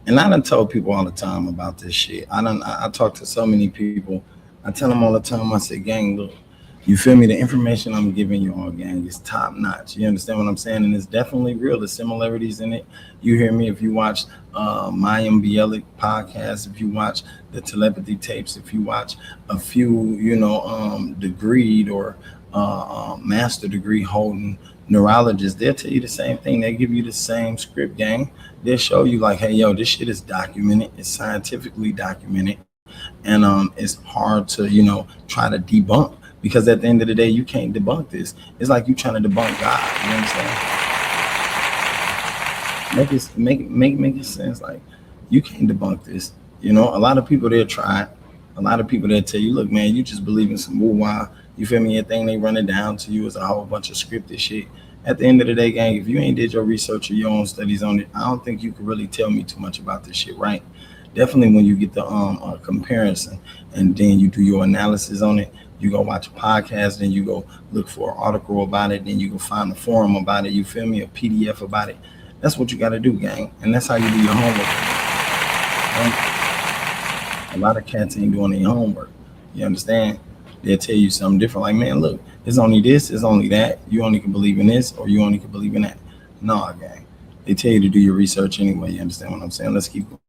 And I done told people all the time about this shit. I talk to so many people. I tell them all the time, I say, gang, look, you feel me? The information I'm giving you all, gang, is top notch. You understand what I'm saying? And it's definitely real. The similarities in it. You hear me? If you watch Mayim Bielik podcast, if you watch the telepathy tapes, if you watch a few, degreed or master degree holding neurologists, they'll tell you the same thing. They give you the same script, gang. They'll show you like, hey, yo, this shit is documented. It's scientifically documented. And it's hard to, try to debunk. Because at the end of the day, you can't debunk this. It's like you trying to debunk God. You know what I'm saying? Make it sense. Like you can't debunk this. A lot of people they'll try. A lot of people they'll tell you, look, man, you just believe in some woo-wah. You feel me? Everything they run it down to you is a whole bunch of scripted shit. At the end of the day, gang, if you ain't did your research or your own studies on it, I don't think you could really tell me too much about this shit, right? Definitely when you get the comparison and then you do your analysis on it. You go watch a podcast, then you go look for an article about it, then you go find a forum about it, you feel me, a PDF about it. That's what you got to do, gang. And that's how you do your homework. Right? A lot of cats ain't doing their homework. You understand? They'll tell you something different. Like, man, look, it's only this, it's only that. You only can believe in this or you only can believe in that. Nah, gang. They tell you to do your research anyway. You understand what I'm saying? Let's keep going.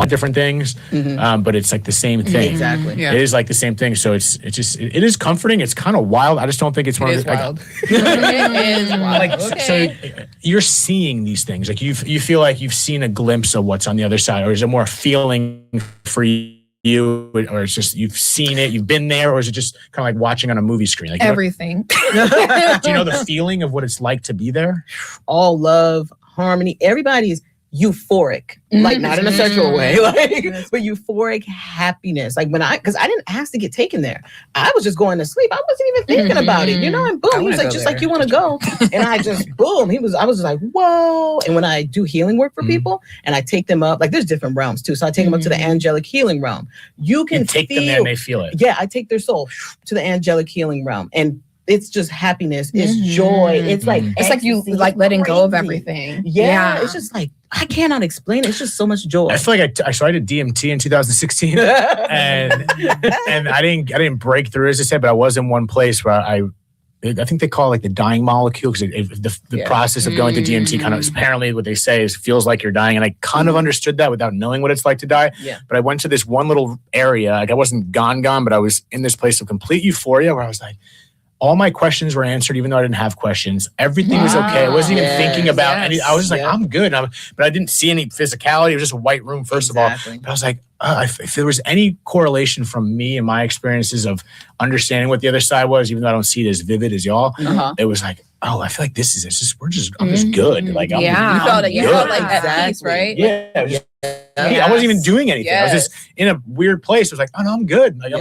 Different things, but it's like the same thing.
Exactly.
Yeah.
It is like the same thing. So it is comforting. It's kind of wild. I just don't think it's one
It
of
is
the,
wild. It is wild.
like
Okay.
so you're seeing these things. Like you feel like you've seen a glimpse of what's on the other side, or is it more a feeling for you, or it's just you've seen it, you've been there, or is it just kind of like watching on a movie screen? Like
Everything.
do you know the feeling of what it's like to be there?
All love, harmony. Everybody's euphoric, like not in a sexual way, like but euphoric happiness. Like because I didn't ask to get taken there. I was just going to sleep. I wasn't even thinking about it, and boom, he was like, just like you want to go, and I just boom. I was just like, whoa. And when I do healing work for people, and I take them up, like there's different realms too. So I take them up to the angelic healing realm. You can
take them there and they feel it.
Yeah, I take their soul to the angelic healing realm, and it's just happiness, it's joy, it's like
you
ecstasy,
like letting go of
crazy. everything.
Yeah.
Yeah, it's just like I cannot explain it. It's just so much joy.
I feel like I did DMT in 2016, and I didn't break through, as I said, but I was in one place where I think they call it like the dying molecule, because the process of going through DMT kind of apparently what they say is feels like you're dying, and I kind of understood that without knowing what it's like to die.
Yeah.
But I went to this one little area, like I wasn't gone, but I was in this place of complete euphoria where I was like, all my questions were answered, even though I didn't have questions. Everything was okay. I wasn't even thinking about any. I was just like, I'm good. But I didn't see any physicality. It was just a white room, first of all. But I was like, if there was any correlation from me and my experiences of understanding what the other side was, even though I don't see it as vivid as y'all, it was like, I feel like this is it's just I'm just good. Like I'm,
Yeah.
You felt
good.
like at peace, right?
Yeah. It was just, I wasn't even doing anything. I was just in a weird place. I was like, oh no, I'm good. Like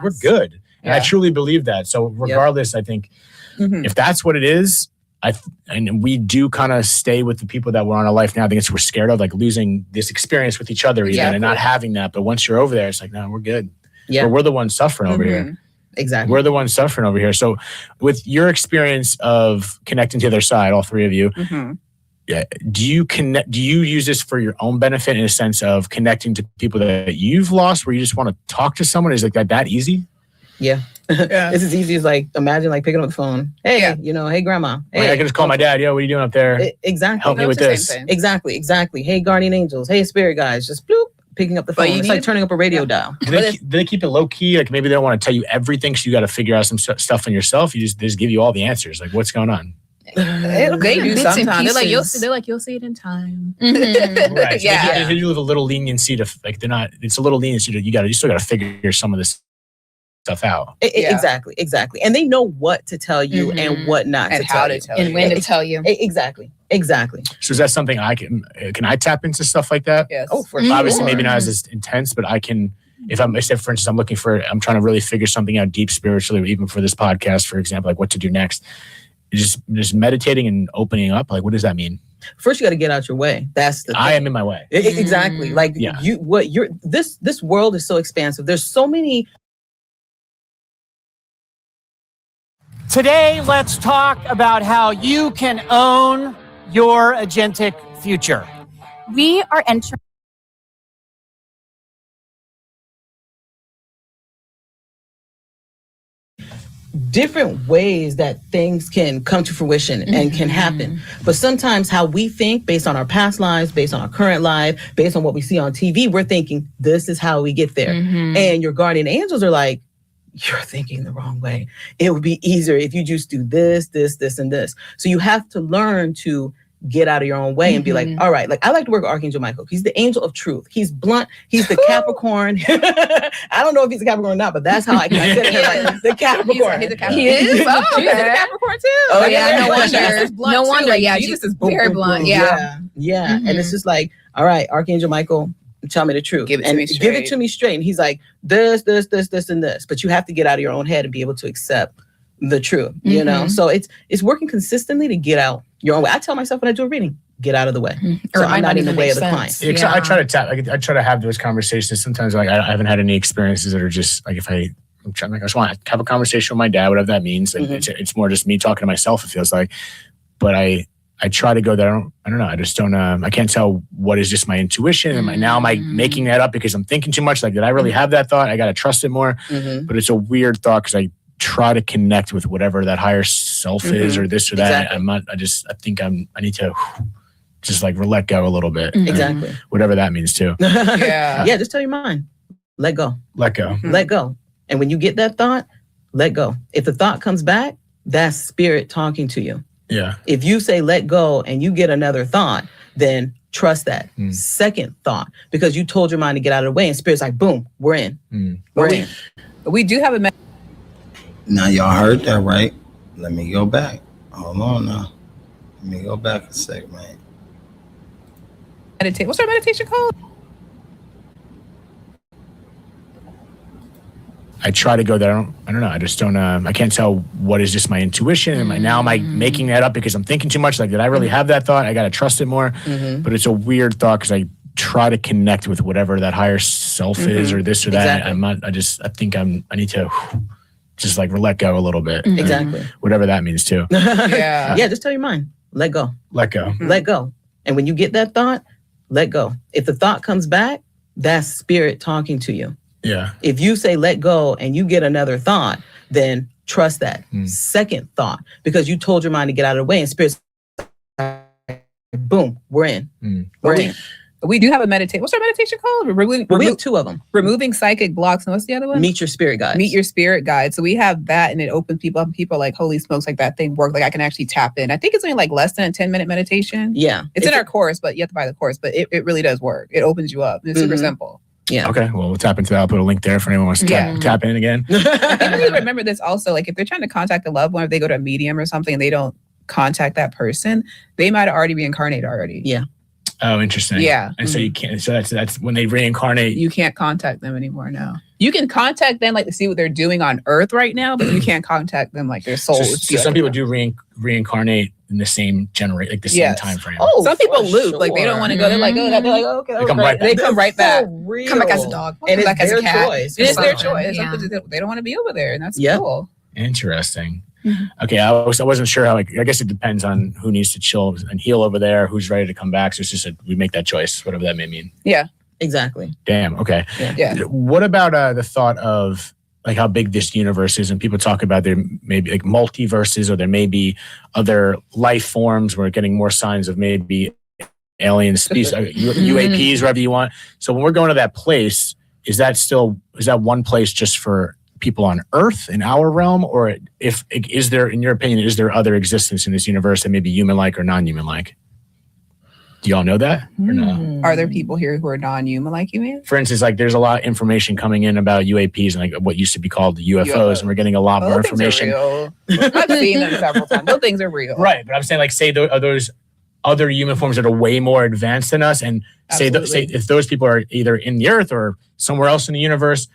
we're good. And I truly believe that. So regardless, I think if that's what it is, and we do kind of stay with the people that we're on our life now. I think we're scared of like losing this experience with each other even and not having that. But once you're over there, it's like, no, we're good. Yeah. We're the ones suffering over here.
Exactly.
We're the ones suffering over here. So with your experience of connecting to the other side, all three of you, do you use this for your own benefit in a sense of connecting to people that you've lost, where you just want to talk to someone? Is like that easy?
Yeah. It's as easy as like, imagine like picking up the phone. Hey, hey grandma. Hey,
Like, I can just call my dad. Yo, what are you doing up there?
Exactly.
Help me with this.
Exactly. Hey, guardian angels. Hey, spirit guys. Just bloop, picking up the phone. It's like turning up a radio dial.
Do they keep it low key? Like maybe they don't want to tell you everything, so you got to figure out some stuff on yourself. They just give you all the answers. Like, what's going on?
They do
Bits and
sometimes. They're like,
pieces.
you'll see it in time.
Right. So
Yeah.
They do have a little leniency to like. They're not. It's a little leniency to you still got to figure some of this stuff out.
Exactly. And they know what to tell you and what not
And
to
how
tell
to
you.
tell you.
And when to tell you.
Exactly.
So is that something I can I tap into stuff like that?
Yes.
Oh, for
Obviously,
sure.
maybe not as intense, but I can. If I'm, say for instance, I'm trying to really figure something out deep spiritually, even for this podcast, for example, like what to do next. Just meditating and opening up. Like, what does that mean?
First, you got to get out your way. That's the thing.
I am in my way.
Exactly. Like this world is so expansive. There's so many.
Today, let's talk about how you can own your agentic future.
We are entering
different ways that things can come to fruition and can happen. But sometimes how we think based on our past lives, based on our current life, based on what we see on TV, we're thinking this is how we get there. And your guardian angels are like, you're thinking the wrong way. It would be easier if you just do this, and this. So you have to learn to get out of your own way and be like, all right, like I like to work with Archangel Michael. He's the angel of truth. He's blunt. He's the Capricorn. I don't know if he's a Capricorn or not, but that's how I can say it. Like, the Capricorn.
He's a Capricorn.
He is?
Oh,
Okay.
he's a Capricorn too.
Oh,
Like,
yeah,
no
no
wonder.
wonder.
Jesus is blunt
No
too.
wonder,
Like,
yeah,
Jesus is
very blunt, yeah.
And it's just like, all right, Archangel Michael, tell me the truth.
Give it to
and
me
give it
straight.
to me straight. And he's like, this, and this. But you have to get out of your own head and be able to accept the truth, you know? So it's working consistently to get out your own way. I tell myself when I do a reading, get out of the way.
Or
So
it might
I'm
not
not in the
even
way
make
of the
sense.
client.
Yeah, 'cause I try to tap. I try to have those conversations. Sometimes, like I haven't had any experiences that are just like if I'm trying, like I just want to have a conversation with my dad, whatever that means. Like it's more just me talking to myself. It feels like, but I try to go there. I don't know. I just don't. I can't tell what is just my intuition. Am I making that up because I'm thinking too much? Like, did I really have that thought? I got to trust it more. But it's a weird thought because I try to connect with whatever that higher self is or this or that.
Exactly.
I'm not. I think I need to just like let go a little bit.
Exactly.
Whatever that means too.
Yeah.
Yeah, just tell your mind, let go.
Let go.
Let go. And when you get that thought, let go. If the thought comes back, that's spirit talking to you.
Yeah.
If you say let go and you get another thought, then trust that second thought because you told your mind to get out of the way and spirit's like, boom, we're in. We're in.
But we do have a
Now y'all heard that, right? Let me go back. Hold on now. Let me go back a sec, man.
meditation. What's our meditation called?
I try to go there. I don't know. I just don't. I can't tell what is just my intuition. Am I making that up because I'm thinking too much? Like, did I really have that thought? I got to trust it more. But it's a weird thought because I try to connect with whatever that higher self is or this or that.
Exactly.
I'm not. I need to just like let go a little bit.
Exactly.
Whatever that means too.
Yeah.
Yeah, just tell your mind, let go.
Let go.
Let go. And when you get that thought, let go. If the thought comes back, that's spirit talking to you.
Yeah.
If you say let go and you get another thought, then trust that second thought because you told your mind to get out of the way and spirit's like, boom, we're in. We're in.
We do have a meditation. What's our meditation called?
We have two of them.
Removing psychic blocks. And what's the other one?
Meet your spirit guides.
Meet your spirit guide. So we have that and it opens people up and people are like, holy smokes, like that thing worked. Like I can actually tap in. I think it's only like less than a 10-minute meditation.
Yeah.
It's in our course, but you have to buy the course. But it really does work. It opens you up. It's super simple.
Yeah.
Okay. Well, we'll tap into that. I'll put a link there for anyone who wants to tap in again.
I think we remember this also. Like if they're trying to contact a loved one, if they go to a medium or something and they don't contact that person, they might have already reincarnated already.
Yeah.
Oh, interesting.
Yeah.
And so you can't. So that's when they reincarnate.
You can't contact them anymore now. You can contact them like to see what they're doing on Earth right now, but you can't contact them like their soul.
So some people do reincarnate in the same generation, like the same time frame.
Oh,
some people
for
loop, like they don't want to go. They're like, oh, they're like, oh, okay,
They come right back.
They come right back.
Come back as a dog.
And
Come
it's
back as
their
a cat.
choice.
And it's their
Something,
choice.
yeah.
They don't want to be over there, and that's
Yep.
cool.
Interesting. Okay, I wasn't sure how. I guess it depends on who needs to chill and heal over there, who's ready to come back. So it's just we make that choice, whatever that may mean.
Yeah.
Exactly.
Damn. Okay.
Yeah.
What about the thought of like how big this universe is, and people talk about there may be like multiverses, or there may be other life forms. We're getting more signs of maybe alien species, UAPs, whatever you want. So when we're going to that place, is that one place just for people on Earth in our realm, or is there, in your opinion, is there other existence in this universe that may be human-like or non-human-like? Do y'all know that or no?
Are there people here who are non-human like you, man?
For instance, like there's a lot of information coming in about UAPs and like what used to be called UFOs, and we're getting a lot more information.
I've seen them several times. Those things are real.
Right, but I'm saying like say are those other human forms that are way more advanced than us, and say if those people are either in the Earth or somewhere else in the universe,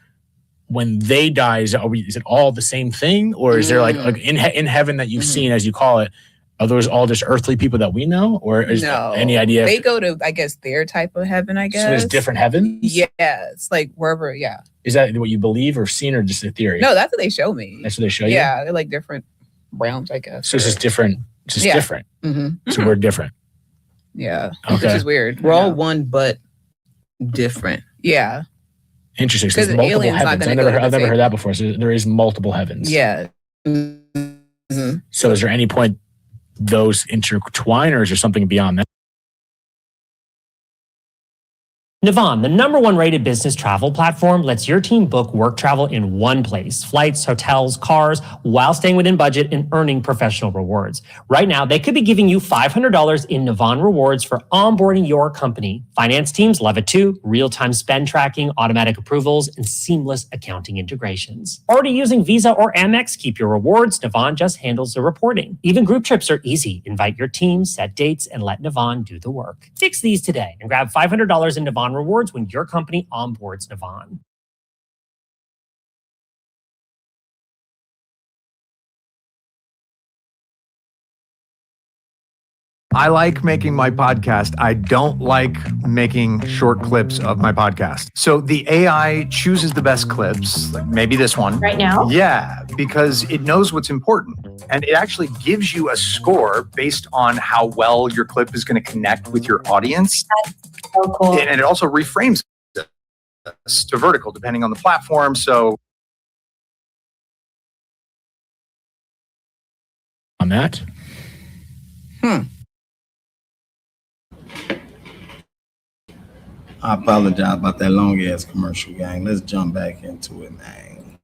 when they die, is it all the same thing, or is there like in heaven that you've seen, as you call it? Are those all just earthly people that we know, or is there any idea?
They go to, I guess, their type of heaven, I guess.
So there's different heavens?
Yeah, it's like wherever, yeah.
Is that what you believe or seen, or just a theory?
No, that's what they show me.
That's what they show you?
Yeah, they're like different realms, I guess.
So it's just different. It's just different.
Mm-hmm.
So we're different.
Yeah,
okay.
Which is weird.
We're all one, but different.
Yeah.
Interesting. So there's multiple heavens. I've never heard that before. So there is multiple heavens.
Yeah.
Mm-hmm.
So is there any point those intertwine, or is there something beyond that?
Navan, the #1 rated business travel platform, lets your team book work travel in one place. Flights, hotels, cars, while staying within budget and earning professional rewards. Right now, they could be giving you $500 in Navan rewards for onboarding your company. Finance teams love it too. Real-time spend tracking, automatic approvals, and seamless accounting integrations. Already using Visa or Amex? Keep your rewards. Navan just handles the reporting. Even group trips are easy. Invite your team, set dates, and let Navan do the work. Fix these today and grab $500 in Navan rewards when your company onboards Navan.
I like making my podcast. I don't like making short clips of my podcast. So the AI chooses the best clips, like maybe this one.
Right now?
Yeah, because it knows what's important. And it actually gives you a score based on how well your clip is going to connect with your audience.
That's so cool.
And it also reframes it to vertical depending on the platform. So
on that?
I apologize about that long ass commercial, gang. Let's jump back into it, man.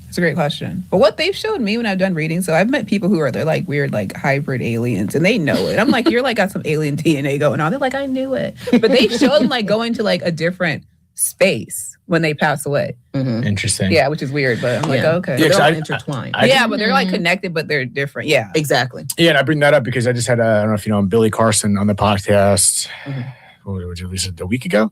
It's a great question. But what they've showed me when I've done readings, so I've met people who are, they're like weird, like hybrid aliens, and they know it. I'm like, you're like got some alien DNA going on. They're like, I knew it. But they've shown like going to like a different space when they pass away.
Mm-hmm.
Interesting.
Yeah, which is weird, but I'm like, okay.
Yeah, they're all intertwined.
Yeah, but they're like connected, but they're different. Yeah.
Exactly.
Yeah, and I bring that up because I just had, I don't know if you know, Billy Carson on the podcast, what did you release it a week ago?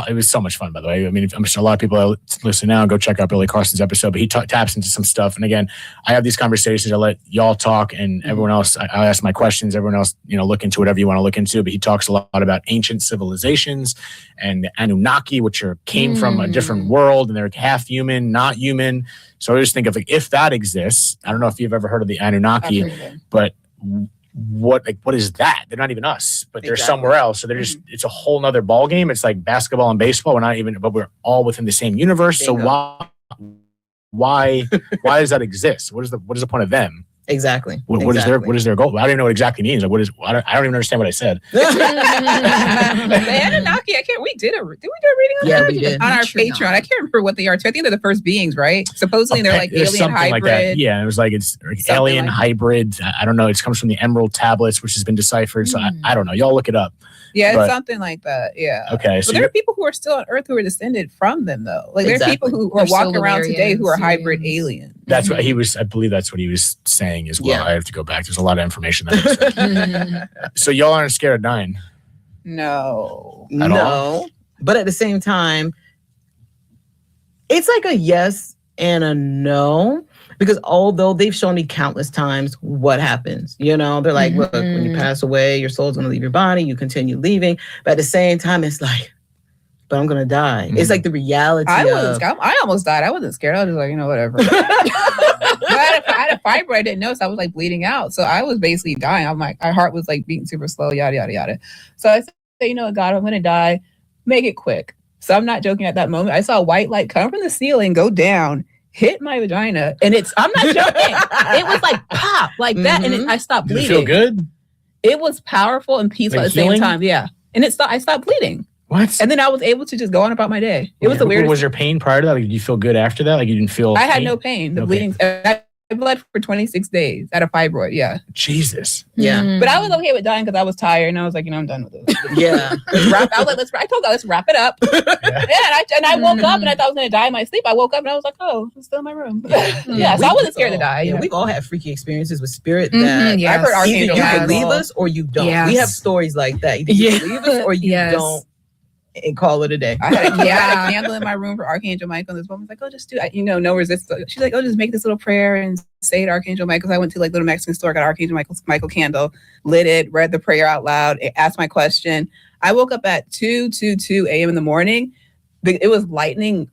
It was so much fun, by the way. I mean, I'm sure a lot of people listen now, go check out Billy Carson's episode, but he taps into some stuff. And again, I have these conversations. I let y'all talk, and everyone else, I ask my questions. Everyone else, look into whatever you want to look into. But he talks a lot about ancient civilizations and the Anunnaki, which came from a different world, and they're half human, not human. So I just think of like, if that exists, I don't know if you've ever heard of the Anunnaki, but what is that? They're not even us, but they're somewhere else. So they're just, it's a whole nother ball game. It's like basketball and baseball. But we're all within the same universe. So why does that exist? What is the point of them?
Exactly.
What is their goal? I don't even know what exactly means. Like, I don't even understand what I said.
The Anunnaki, we did a reading on that?
We did.
On our Patreon. I can't remember what they are. I think they're the first beings, right? Supposedly they're like alien hybrid. Like that.
Yeah, it was like it's alien hybrid. I don't know. It comes from the Emerald Tablets, which has been deciphered. So I don't know. Y'all look it up.
Yeah, it's something like that. Yeah.
Okay.
But there are people who are still on Earth who are descended from them, though. Like there are people who are walking around today who are hybrid aliens.
That's what he was. I believe that's what he was saying as well. Yeah. I have to go back. There's a lot of information that. So y'all aren't scared of dying?
No.
At all?
But at the same time, it's like a yes and a no. Because although they've shown me countless times what happens, they're like, look, when you pass away, your soul's going to leave your body. You continue leaving. But at the same time, it's like, but I'm going to die. It's like the reality
I almost died. I wasn't scared. I was just like, whatever. I had a fibroid. I didn't know, so I was like bleeding out. So I was basically dying. I'm like, my heart was like beating super slow, yada, yada, yada. So I said, God, I'm going to die. Make it quick. So I'm not joking. At that moment, I saw a white light come from the ceiling, go down, hit my vagina, and I'm not joking. It was like pop, like that, and I stopped bleeding.
Did it feel good?
It was powerful and peaceful
Like
at the
healing?
same time. Yeah, and I stopped bleeding.
What?
And then I was able to just go on about my day. It was the weirdest.
Was there pain prior to that? Like, did you feel good after that? Like, you didn't feel
I had
pain?
no pain. The
No
bleeding. I bled for 26 days at a fibroid. Yeah.
Jesus.
Yeah.
But I was okay with dying because I was tired and I was like, I'm done with this.
Yeah.
I was like, I told God, let's wrap it up. And I woke up and I thought I was going to die in my sleep. I woke up and I was like, oh, I'm still in my room. So I wasn't scared to die.
Yeah, we've all had freaky experiences with spirit that
I've heard
either
Archangel
you can
Michael.
leave us or you don't.
Yes.
We have stories like that. Either you can leave us or you don't and call it a day.
I had a candle in my room for Archangel Michael. And this woman was like, oh, just do, no resistance. She's like, oh, just make this little prayer and say it, Archangel Michael. So I went to like little Mexican store, got Archangel Michael candle, lit it, read the prayer out loud, asked my question. I woke up at 2:22 a.m. in the morning. It was lightning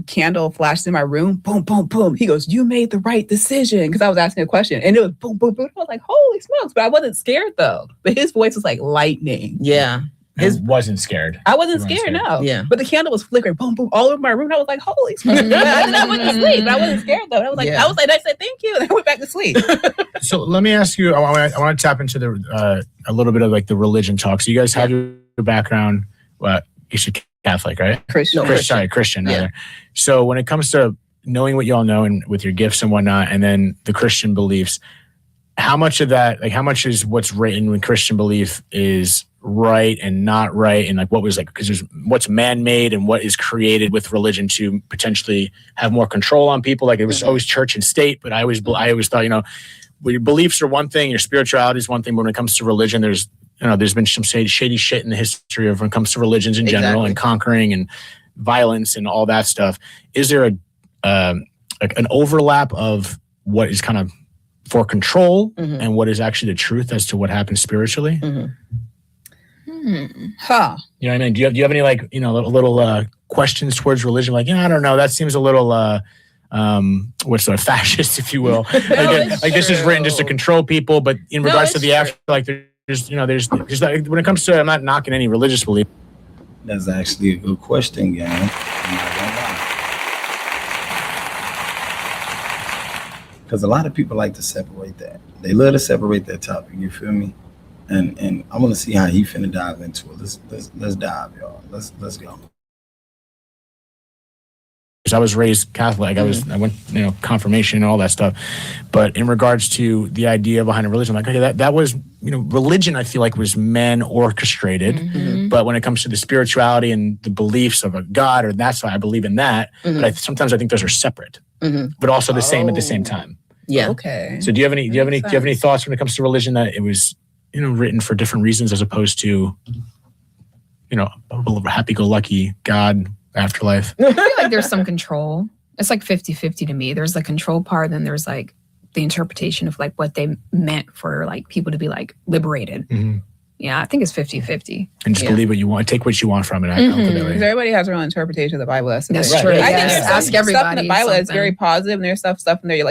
candle flashed in my room. Boom, boom, boom. He goes, you made the right decision. Because I was asking a question. And it was boom, boom, boom. I was like, holy smokes. But I wasn't scared though. But his voice was like lightning.
Yeah.
I wasn't scared.
I wasn't scared, no.
Yeah.
But the candle was flickering, boom, boom, all over my room. And I was like, holy smokes. And then I went to sleep. But I wasn't scared though. And I was like, I said, thank you. And I went back to sleep.
So let me ask you, I want to tap into the a little bit of like the religion talk. So you guys have your background, you should Catholic, right?
Christian.
Christian. Rather. So when it comes to knowing what you all know and with your gifts and whatnot, and then the Christian beliefs, how much of that, like how much is what's written with Christian belief is right and not right, and like what was like, because there's what's man-made and what is created with religion to potentially have more control on people. Like it was always church and state, but I always thought, your beliefs are one thing, your spirituality is one thing, but when it comes to religion, there's been some shady shit in the history of when it comes to religions in general and conquering and violence and all that stuff. Is there an overlap of what is kind of for control and what is actually the truth as to what happens spiritually?
Huh.
You know what I mean? Do you have any like, little questions towards religion? Like, I don't know, that seems a little what's the fascist, if you will. Like this is written just to control people, but in regards to the afterlife, there's like, when it comes to, I'm not knocking any religious belief.
That's actually a good question, gang. I'm not gonna lie. Because a lot of people like to separate that. They love to separate that topic. You feel me? And I want to see how he finna dive into it. Let's dive, y'all. Let's go.
I was raised Catholic. I went, confirmation and all that stuff. But in regards to the idea behind a religion, like, okay, that was, religion, I feel like was man orchestrated. But when it comes to the spirituality and the beliefs of a God, or that's why I believe in that. But sometimes I think those are separate, but also the same at the same time.
Yeah.
Okay.
So do you have any thoughts when it comes to religion that it was, written for different reasons as opposed to, a happy-go-lucky God afterlife?
I feel like there's some control. It's like 50-50 to me. There's the control part, then there's like the interpretation of like what they meant for like people to be like liberated. Yeah, I think it's 50-50.
And just believe what you want, take what you want from it.
Because everybody has their own interpretation of the Bible. That's
true.
I think
Ask
stuff
everybody.
in the Bible is very positive, and there's stuff in there you're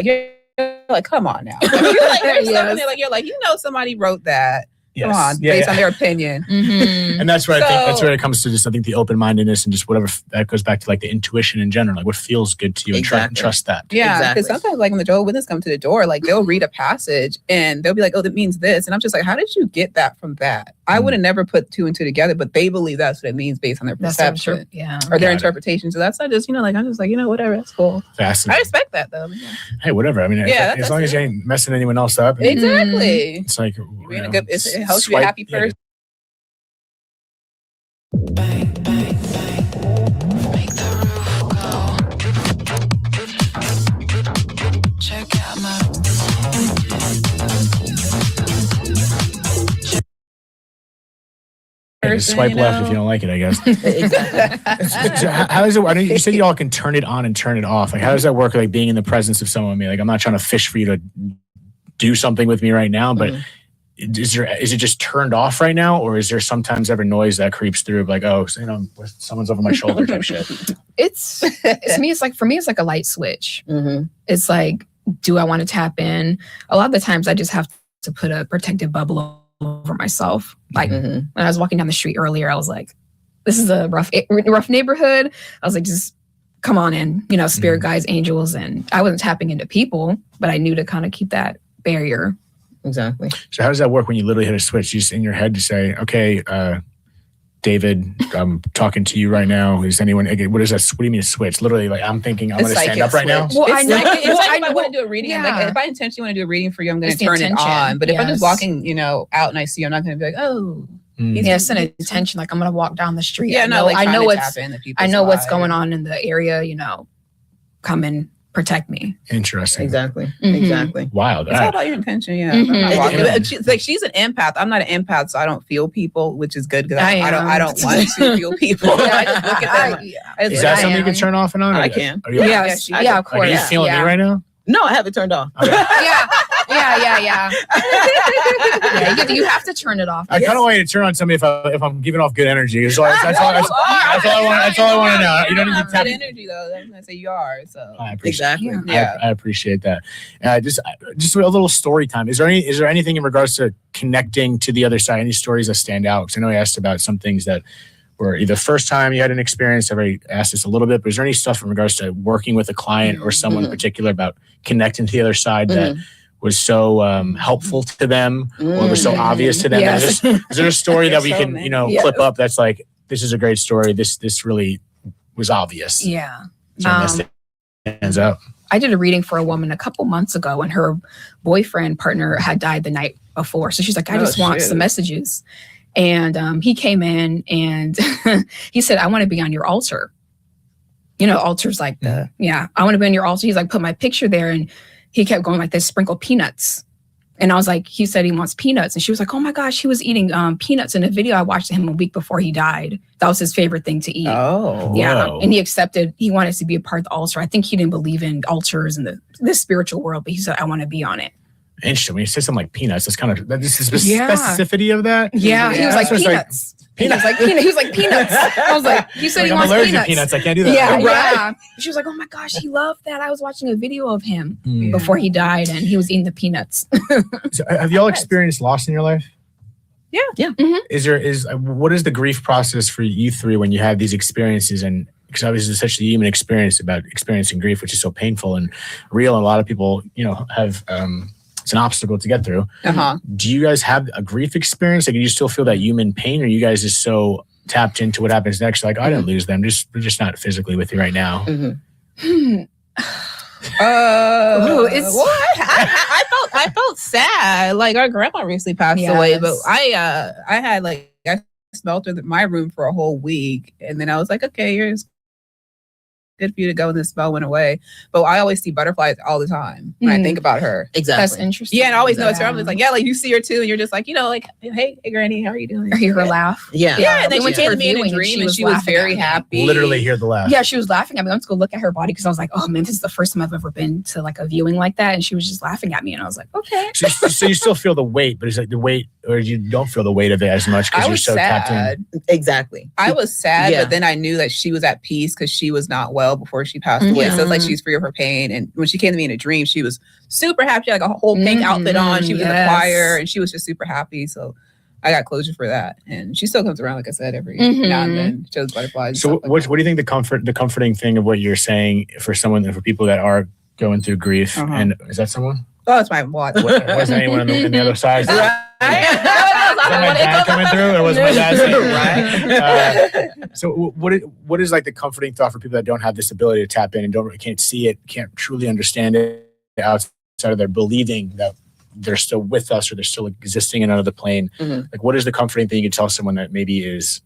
like, come on now. You're like, there's stuff in there you're like, somebody wrote that.
Yes.
Come on, based on their opinion.
And that's where I think that's where it comes to just, I think the open-mindedness and just whatever that goes back to like the intuition in general, like what feels good to you and trust that.
Yeah, because sometimes like when the Jehovah's Witnesses come to the door, like they'll read a passage and they'll be like, oh, that means this. And I'm just like, how did you get that from that? I would have never put two and two together, but they believe that's what it means based on their perception or their interpretation. So that's not just, I'm just like, whatever, that's cool.
Fascinating.
I respect that though.
Hey, whatever. I mean, as long as you ain't messing anyone else up.
Exactly.
It's like,
it helps you be a happy person.
Bang, bang, bang. Make the roof go. Check out my.
Swipe left if you don't like it, I guess. So how does it? I know you said you all can turn it on and turn it off. Like, how does that work? Like being in the presence of someone with me. Like, I'm not trying to fish for you to do something with me right now, but is it just turned off right now, or is there sometimes ever noise that creeps through, like, oh, someone's over my shoulder type shit?
For me, it's like a light switch. It's like, do I want to tap in? A lot of the times, I just have to put a protective bubble over myself. Like when I was walking down the street earlier, I was like, this is a rough neighborhood. I was like, just come on in, spirit guides, angels. And I wasn't tapping into people, but I knew to kind of keep that barrier.
Exactly.
So how does that work when you literally hit a switch? You just in your head to say, okay, David, I'm talking to you right now. Is anyone? What is that? What do you mean a switch? Literally, like I'm thinking I'm going to stand up right now.
Well, I know. If I want to do a reading, if I intentionally want to do a reading for you, I'm going to turn it on. But if I'm just walking, out and I see you, I'm not going to be like, oh.
Yeah, it's an intention. Like I'm going to walk down the street.
Yeah,
I know what's going on in the area. Come and protect me.
Interesting.
Exactly.
Mm-hmm.
Exactly.
Wow.
It's all about your intention. Yeah. Mm-hmm. She's an empath. I'm not an empath, so I don't feel people, which is good because I don't want to feel people. I just look at them.
Is that something you can turn off and on?
I can.
Yeah, of course.
Are you feeling me right now?
No, I have it turned off.
Okay.
Yeah. You have to turn it off.
I kind of want you to turn on somebody if I'm giving off good energy. That's all I want to know. You don't need to tap
good energy though. That's what I say you are. So
I appreciate
exactly.
I appreciate that. Just a little story time. Is there anything in regards to connecting to the other side? Any stories that stand out? Because I know I asked about some things that were either first time you had an experience. I've already asked this a little bit, but is there any stuff in regards to working with a client or someone in particular about connecting to the other side that was so helpful to them or was so obvious to them?
Yes.
Is there a story that we can, clip up that's like, this is a great story. This really was obvious.
Yeah.
Hands up.
I did a reading for a woman a couple months ago and her boyfriend partner had died the night before. So she's like, I just want some messages. And he came in and he said, I want to be on your altar. Altars like I want to be on your altar. He's like, put my picture there. And he kept going like this, sprinkle peanuts. And I was like, he said he wants peanuts. And she was like, oh my gosh, he was eating peanuts in a video I watched him a week before he died. That was his favorite thing to eat.
Oh.
Yeah.
Whoa.
And he accepted, he wanted to be a part of the altar. I think he didn't believe in altars and the spiritual world, but he said, I want to be on it.
Interesting. When you say something like peanuts, that's kind of this is the specificity of that.
Yeah, he was like peanuts. He was like peanuts. I was like, he said he wants
allergic
peanuts.
to peanuts. I can't do that.
Yeah. She was like, oh my gosh, he loved that. I was watching a video of him before he died, and he was eating the peanuts.
So have y'all experienced loss in your life?
Yeah.
Mm-hmm.
What is the grief process for you three when you have these experiences? And because obviously it's such a human experience about experiencing grief, which is so painful and real, and a lot of people, have. It's an obstacle to get through. Do you guys have a grief experience? Like, do you still feel that human pain, or are you guys just so tapped into what happens next? Like, I didn't lose them. We're just not physically with you right now.
I felt sad. Like our grandma recently passed away, but I smelled through my room for a whole week, and then I was like, okay, here's good for you to go, and the smell went away. But I always see butterflies all the time when I think about her.
Exactly.
That's interesting.
Yeah, and I always know it's her. I'm just like, like you see her too, and you're just like, like, hey Granny, how are you doing?
Or hear her laugh.
Yeah. And then she came to me in a dream, and she was very happy.
Literally hear the laugh.
Yeah, she was laughing at me. I went to go look at her body because I was like, oh man, this is the first time I've ever been to like a viewing like that, and she was just laughing at me, and I was like, okay.
So you still feel the weight, but it's like the weight, or you don't feel the weight of it as much because you're so tapped in.
Exactly.
I was sad, but then I knew that she was at peace because she was not well before she passed away. So it's like she's free of her pain. And when she came to me in a dream, she was super happy. She had like a whole pink outfit on. She was in the choir, and she was just super happy. So I got closure for that. And she still comes around, like I said, every now and then, shows butterflies.
So what do you think the comforting thing of what you're saying for people that are going through grief? And is that someone?
Oh, it's my watch.
Was anyone on the other side?
Was
that my dad coming through, or was my dad saying, right? So what is like the comforting thought for people that don't have this ability to tap in and can't see it, can't truly understand it outside of their believing that they're still with us or they're still existing in another plane? Like, what is the comforting thing you can tell someone that maybe is,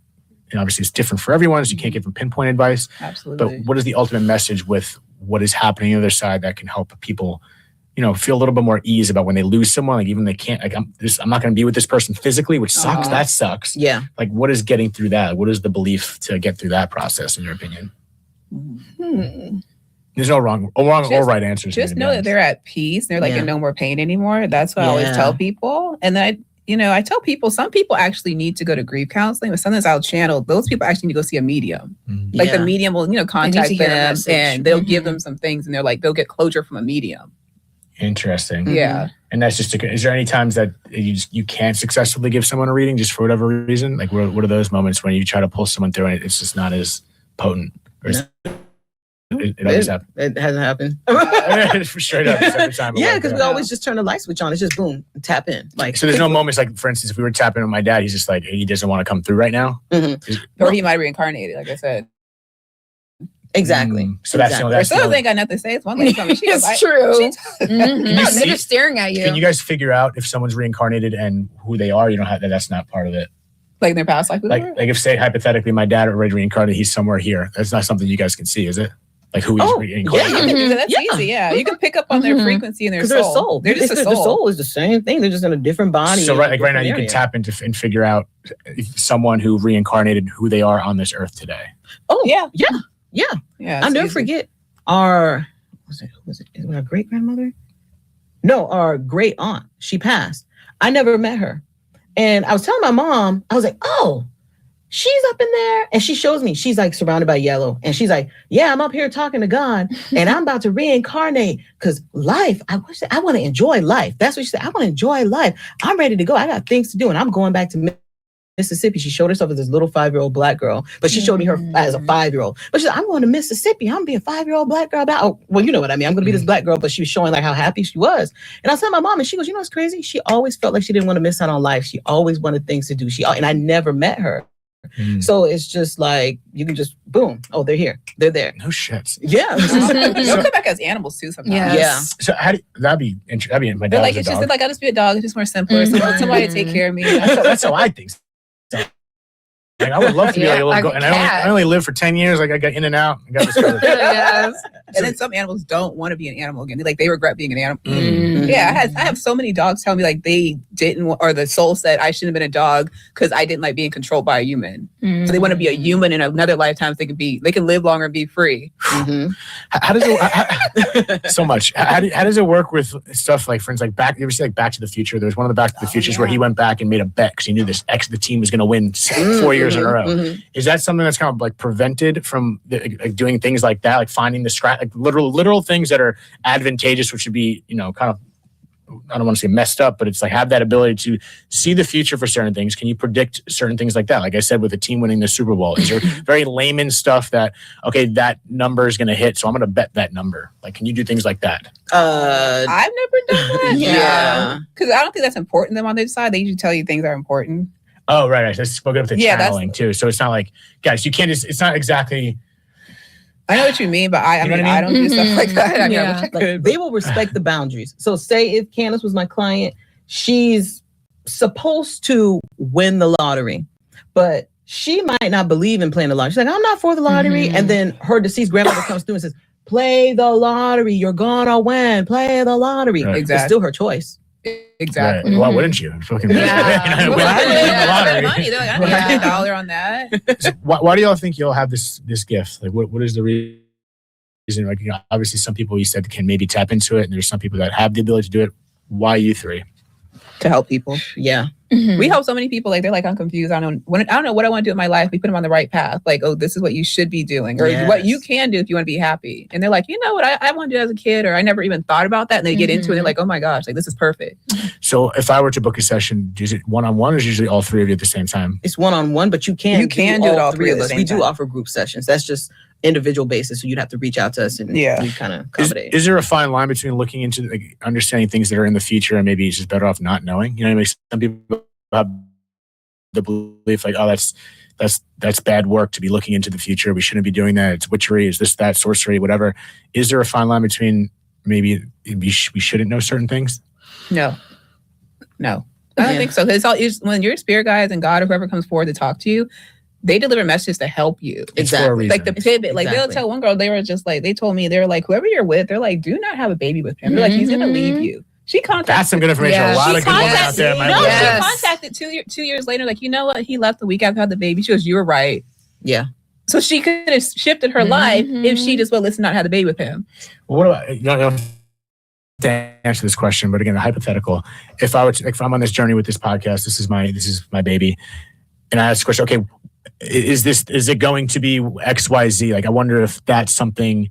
and obviously it's different for everyone, so you can't give them pinpoint advice.
Absolutely.
But what is the ultimate message with what is happening on the other side that can help people, feel a little bit more ease about when they lose someone, like even they can't, like I'm not going to be with this person physically, which sucks. That sucks.
Yeah.
Like, what is getting through that? What is the belief to get through that process, in your opinion? There's no wrong or right answers.
Just know that they're at peace. They're like in no more pain anymore. That's what I always tell people. And then I tell people, some people actually need to go to grief counseling, but sometimes I'll channel, those people actually need to go see a medium. Like the medium will, contact them and they'll give them some things, and they're like, they'll get closure from a medium.
Interesting.
Yeah.
And that's just, is there any times that you can't successfully give someone a reading just for whatever reason? Like what are those moments when you try to pull someone through and it's just not as potent? Or it always happens.
It hasn't happened.
Straight up every time.
Yeah, because we always just turn the light switch on. It's just boom, tap in. Like,
so there's no moments like, for instance, if we were tapping with my dad, he's just like, he doesn't want to come through right now.
Or he might reincarnated, like I said.
Exactly.
So that's the
Some ain't got nothing to say. It's one lady told me she was
It's
like,
true.
They're
just staring at you.
Can you guys figure out if someone's reincarnated and who they are? You don't have that. That's not part of it.
Like in their past life.
Like if say hypothetically, my dad already reincarnated, he's somewhere here. That's not something you guys can see, is it? Like who he's reincarnated.
Yeah, you can do that. That's easy. Yeah, you can pick up on their frequency and their soul.
They're a soul.
They're just a soul.
The soul is the same thing. They're just in a different body.
So right now you can tap into and figure out if someone who reincarnated who they are on this earth today.
Oh
yeah.
I'll never forget our was it our great grandmother? No, our great aunt. She passed. I never met her, and I was telling my mom, I was like, "Oh, she's up in there," and she shows me. She's like surrounded by yellow, and she's like, "Yeah, I'm up here talking to God, and I'm about to reincarnate because life. I want to enjoy life." That's what she said. I want to enjoy life. I'm ready to go. I got things to do, and I'm going back to Mississippi. She showed herself as this little 5-year-old black girl, but she showed me her as a 5-year-old. But she's like, I'm going to Mississippi. I'm going to be a 5-year-old black girl. Well, you know what I mean. I'm going to be this black girl, but she was showing like how happy she was. And I was telling my mom, and she goes, you know what's crazy? She always felt like she didn't want to miss out on life. She always wanted things to do. And I never met her. So it's just like, you can just, boom. Oh, they're here. They're there.
No shit.
Yeah.
They'll come back as animals too sometimes.
Yeah.
So that'd be interesting. My
They're
dad
like,
was
it's
a
just
dog.
like, I'll just be a dog. It's just more simpler. Somebody to take care of me.
That's how I think. Like, I would love to be able to go, and I only lived for 10 years. Like I got in and out. I got discovered.
And then some animals don't want to be an animal again. They regret being an animal. Yeah, I have so many dogs tell me like they didn't, or the soul said I shouldn't have been a dog because I didn't like being controlled by a human. So they want to be a human in another lifetime. So they can live longer and be free.
How does it so much? How does it work with stuff like, for instance, like you ever see like Back to the Future? There was one of the Back to the Futures where he went back and made a bet because he knew the team was going to win 4 years in a row. Is that something that's kind of like prevented from doing things like that, like finding the scratch, like literal things that are advantageous, which would be, kind of, I don't want to say messed up, but it's like have that ability to see the future for certain things. Can you predict certain things like that? Like I said, with a team winning the Super Bowl, is there very layman stuff that, okay, that number is going to hit, so I'm going to bet that number? Like, can you do things like that?
I've never done that.
Yeah.
Because I don't think that's important to them on their side. They usually tell you things are important.
Oh, right. I spoke up the channeling too. So it's not like, guys, you can't it's not exactly.
I know what you mean, but I don't do stuff like that.
Like, they will respect the boundaries. So say if Candace was my client, she's supposed to win the lottery, but she might not believe in playing the lottery. She's like, I'm not for the lottery. And then her deceased grandmother comes through and says, play the lottery. You're gonna win. Play the lottery.
Right.
It's still her choice.
Exactly.
Right. Why wouldn't you? Fucking
Money. They're like, I
Right.
need $1 on that.
So why do y'all think you'll have this gift? Like, what is the reason? Like, obviously, some people you said can maybe tap into it, and there's some people that have the ability to do it. Why you three?
To help people.
Yeah.
We help so many people. Like they're like, I'm confused. I don't know what I want to do in my life. We put them on the right path. Like, oh, this is what you should be doing, or what you can do if you want to be happy. And they're like, you know what, I want to do as a kid, or I never even thought about that. And they get into it. And they're like, oh my gosh, like this is perfect.
So if I were to book a session, is it one-on-one, or is it usually all three of you at the same time?
It's one-on-one, but you can
do it all three of us.
We do offer group sessions. That's just individual basis. So you'd have to reach out to us and we kind of accommodate.
Is there a fine line between looking into understanding things that are in the future and maybe it's just better off not knowing? You know, some people have the belief like, oh, that's bad work to be looking into the future. We shouldn't be doing that. It's witchery. Is this, that, sorcery, whatever. Is there a fine line between maybe we shouldn't know certain things?
No. I don't think so. It's when your spirit guides and God or whoever comes forward to talk to you, they deliver messages to help you.
Exactly.
Like the pivot. Like they'll tell one girl, they were just like, they told me, they were like, whoever you're with, they're like, do not have a baby with him. They're like, he's going to leave you. She contacted.
That's some good information. A lot of good women out there.
She contacted 2 years later, like, you know what? He left the week after I had the baby. She goes, you were right.
Yeah.
So she could have shifted her life if she just would listen, not have the baby with him.
Well, what about, you know, to answer this question, but again, the hypothetical. If I'm on this journey with this podcast, this is my baby, and I ask the question, okay, is it going to be XYZ? Like, I wonder if that's something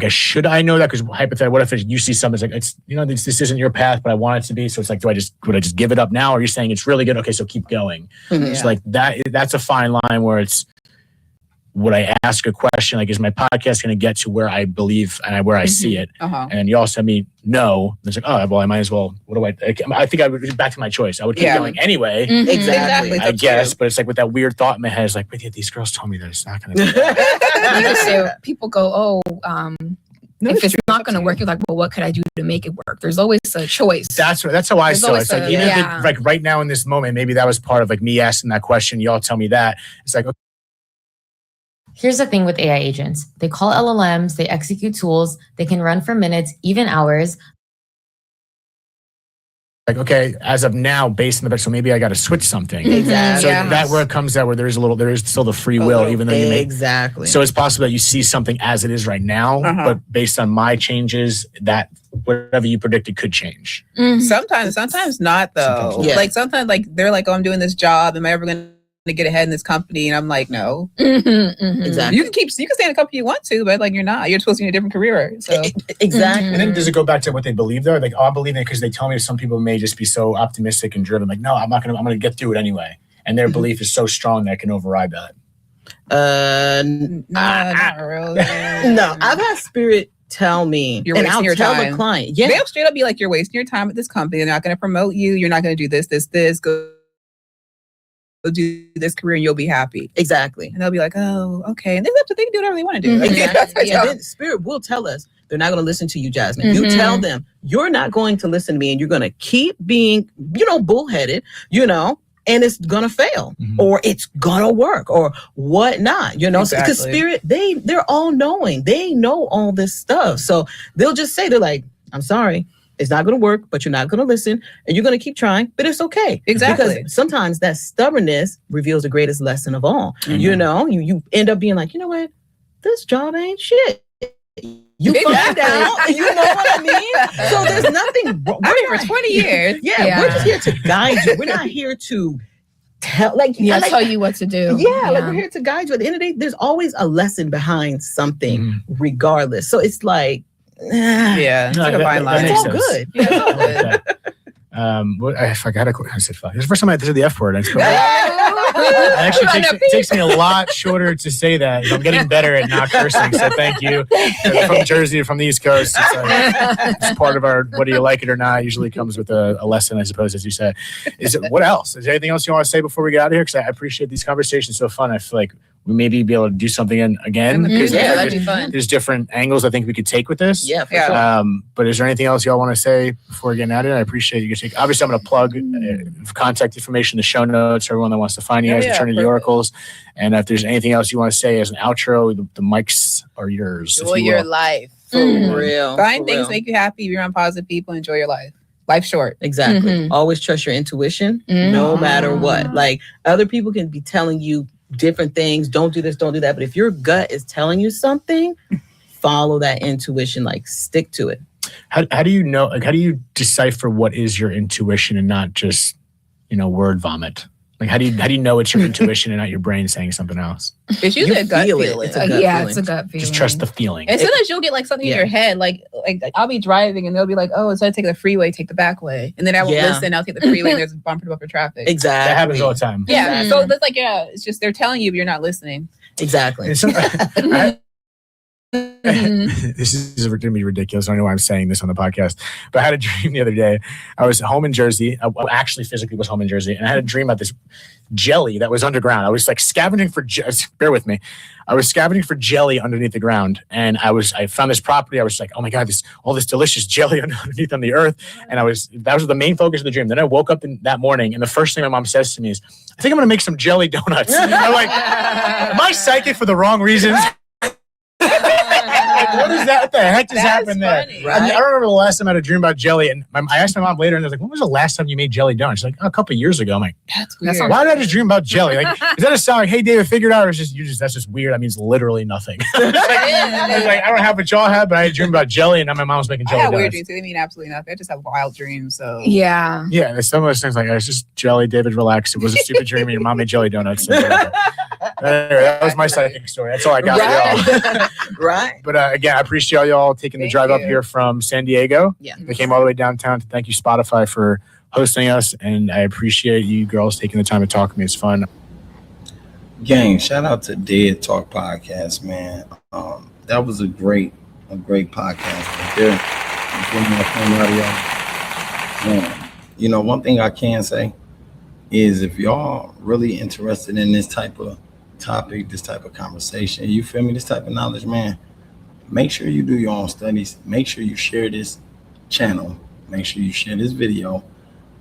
should I know that? Because hypothetically, what if you see something that's like, this isn't your path, but I want it to be. So it's like, would I just give it up now? Or you're saying it's really good? Okay, so keep going. It's like that's a fine line where it's, would I ask a question? Like, is my podcast going to get to where I believe and where I see it? And you also tell me no. It's like, oh, well, I might as well. What do I think I would, back to my choice. I would keep going anyway.
Exactly.
I guess, but it's like with that weird thought in my head, it's like, but yeah, these girls told me that it's not going to be that.
People go, if it's not going to work, you're like, well, what could I do to make it work? There's always a choice.
That's how I saw it. It's like, even if like right now in this moment, maybe that was part of like me asking that question. Y'all tell me that. It's like, okay.
Here's the thing with AI agents. They call LLMs, they execute tools, they can run for minutes, even hours.
Like, okay, as of now, based on the so maybe I got to switch something.
Exactly.
So that where it comes out where there is still the free will, even though you make.
Exactly.
So it's possible that you see something as it is right now, but based on my changes, that whatever you predicted could change.
Sometimes not though. Like sometimes like they're like, oh, I'm doing this job. Am I ever going to get ahead in this company? And I'm like, no.
Exactly.
You can stay in a company you want to, but like you're not. You're supposed to be in a different career. So
exactly.
And then does it go back to what they believe though? Like, oh, I believe it because they tell me some people may just be so optimistic and driven. Like, no, I'm gonna get through it anyway. And their belief is so strong that it can override that.
not really.
No, I've had spirit tell me,
you're
and
wasting
I'll
your
tell
time.
the client.
They'll straight up be like, you're wasting your time at this company. They're not going to promote you. You're not going to do this. Go do this career and you'll be happy.
Exactly.
And they'll be like, oh, okay. And they can do whatever they want to do.
Exactly. And then spirit will tell us they're not going to listen to you, Jasmine. You tell them you're not going to listen to me and you're going to keep being, bullheaded, and it's going to fail or it's going to work or whatnot, Because spirit, they're all knowing. They know all this stuff. So they'll just say, they're like, I'm sorry. It's not going to work, but you're not going to listen and you're going to keep trying, but it's okay.
Exactly.
Because sometimes that stubbornness reveals the greatest lesson of all. You end up being like, you know what? This job ain't shit. You find out, you know what I mean? So there's nothing wrong.
I've been here for 20 years.
We're just here to guide you. We're not here to tell
tell you what to do.
Like we're here to guide you. At the end of the day, there's always a lesson behind something, regardless. So it's like,
it's like a fine line.
It's all good.
Yeah, it's all good.
I forgot. I said fuck. It's the first time I said the F word. It actually takes me a lot shorter to say that. I'm getting better at not cursing, so thank you. From Jersey, from the East Coast, it's part of our whether you like it or not. Usually comes with a lesson, I suppose, as you said. What else? Is there anything else you want to say before we get out of here? Because I appreciate these conversations. So fun. I feel like we maybe be able to do something again.
That'd be fun.
There's different angles I think we could take with this.
Yeah, for sure.
But is there anything else y'all want to say before getting out of it? I appreciate you. Obviously, I'm going to plug contact information, the show notes, everyone that wants to find you guys, Eternity Oracles. And if there's anything else you want to say as an outro, the mics are yours.
Enjoy your life.
For real.
Find things that make you happy. Be around positive people. Enjoy your life. Life's short.
Exactly. Always trust your intuition, no matter what. Like other people can be telling you different things. Don't do this, don't do that. But if your gut is telling you something, follow that intuition. Like stick to it.
How do you know? Like, how do you decipher what is your intuition and not just word vomit? Like, how do you know it's your intuition and not your brain saying something else?
It's usually a gut feeling.
It's a gut feeling.
It's a gut feeling.
Just trust the feeling.
And sometimes you'll get like something in your head, like I'll be driving and they'll be like, oh, instead of taking the freeway, take the back way. And then I will listen, I'll take the freeway and there's a bumper to bumper traffic.
Exactly.
That happens all the time.
Yeah. So it's like, it's just they're telling you, but you're not listening.
Exactly.
This is going to be ridiculous. I don't know why I'm saying this on the podcast, but I had a dream the other day. I was home in Jersey. I actually physically was home in Jersey, and I had a dream about this jelly that was underground. I was like scavenging for, bear with me. I was scavenging for jelly underneath the ground, and I found this property. I was like, oh my God, all this delicious jelly underneath on the earth. And that was the main focus of the dream. Then I woke up that morning, and the first thing my mom says to me is, I think I'm going to make some jelly donuts. I'm like, am I psychic for the wrong reasons? What is that? What the heck just happened there?
Right?
I remember the last time I had a dream about jelly, and I asked my mom later, and I was like, when was the last time you made jelly donuts? She's like, a couple of years ago. I'm like,
that's weird.
Why did I just dream about jelly? Like, is that a sign like, hey, David, figured out? Or is that's just weird. That means literally nothing. I don't have what y'all have, but I had a dream about jelly, and now my mom's making jelly
I have
donuts.
weird dreams. They mean absolutely nothing. I just have wild dreams. So
yeah.
Some of those things like, it's just jelly, David, relax. It was a stupid dream, and your mom made jelly donuts. Anyway, that was my psychic story. That's all I got for y'all.
Right. Right.
But again, I appreciate y'all taking the
Thank
drive up
you.
here from San Diego.
Yeah.
They came all the way downtown. Thank you, Spotify, for hosting us. And I appreciate you girls taking the time to talk to me. It's fun.
Gang, shout out to Dead Talk Podcast, man. That was a great podcast right there. You know, one thing I can say is if y'all really interested in this type of topic, this type of conversation, you feel me, this type of knowledge, man, make sure you do your own studies. Make sure you share this channel. Make sure you share this video.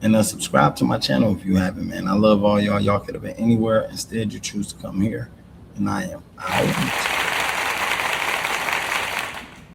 And subscribe to my channel if you haven't, man. I love all y'all. Y'all could have been anywhere. Instead, you choose to come here. And I am out.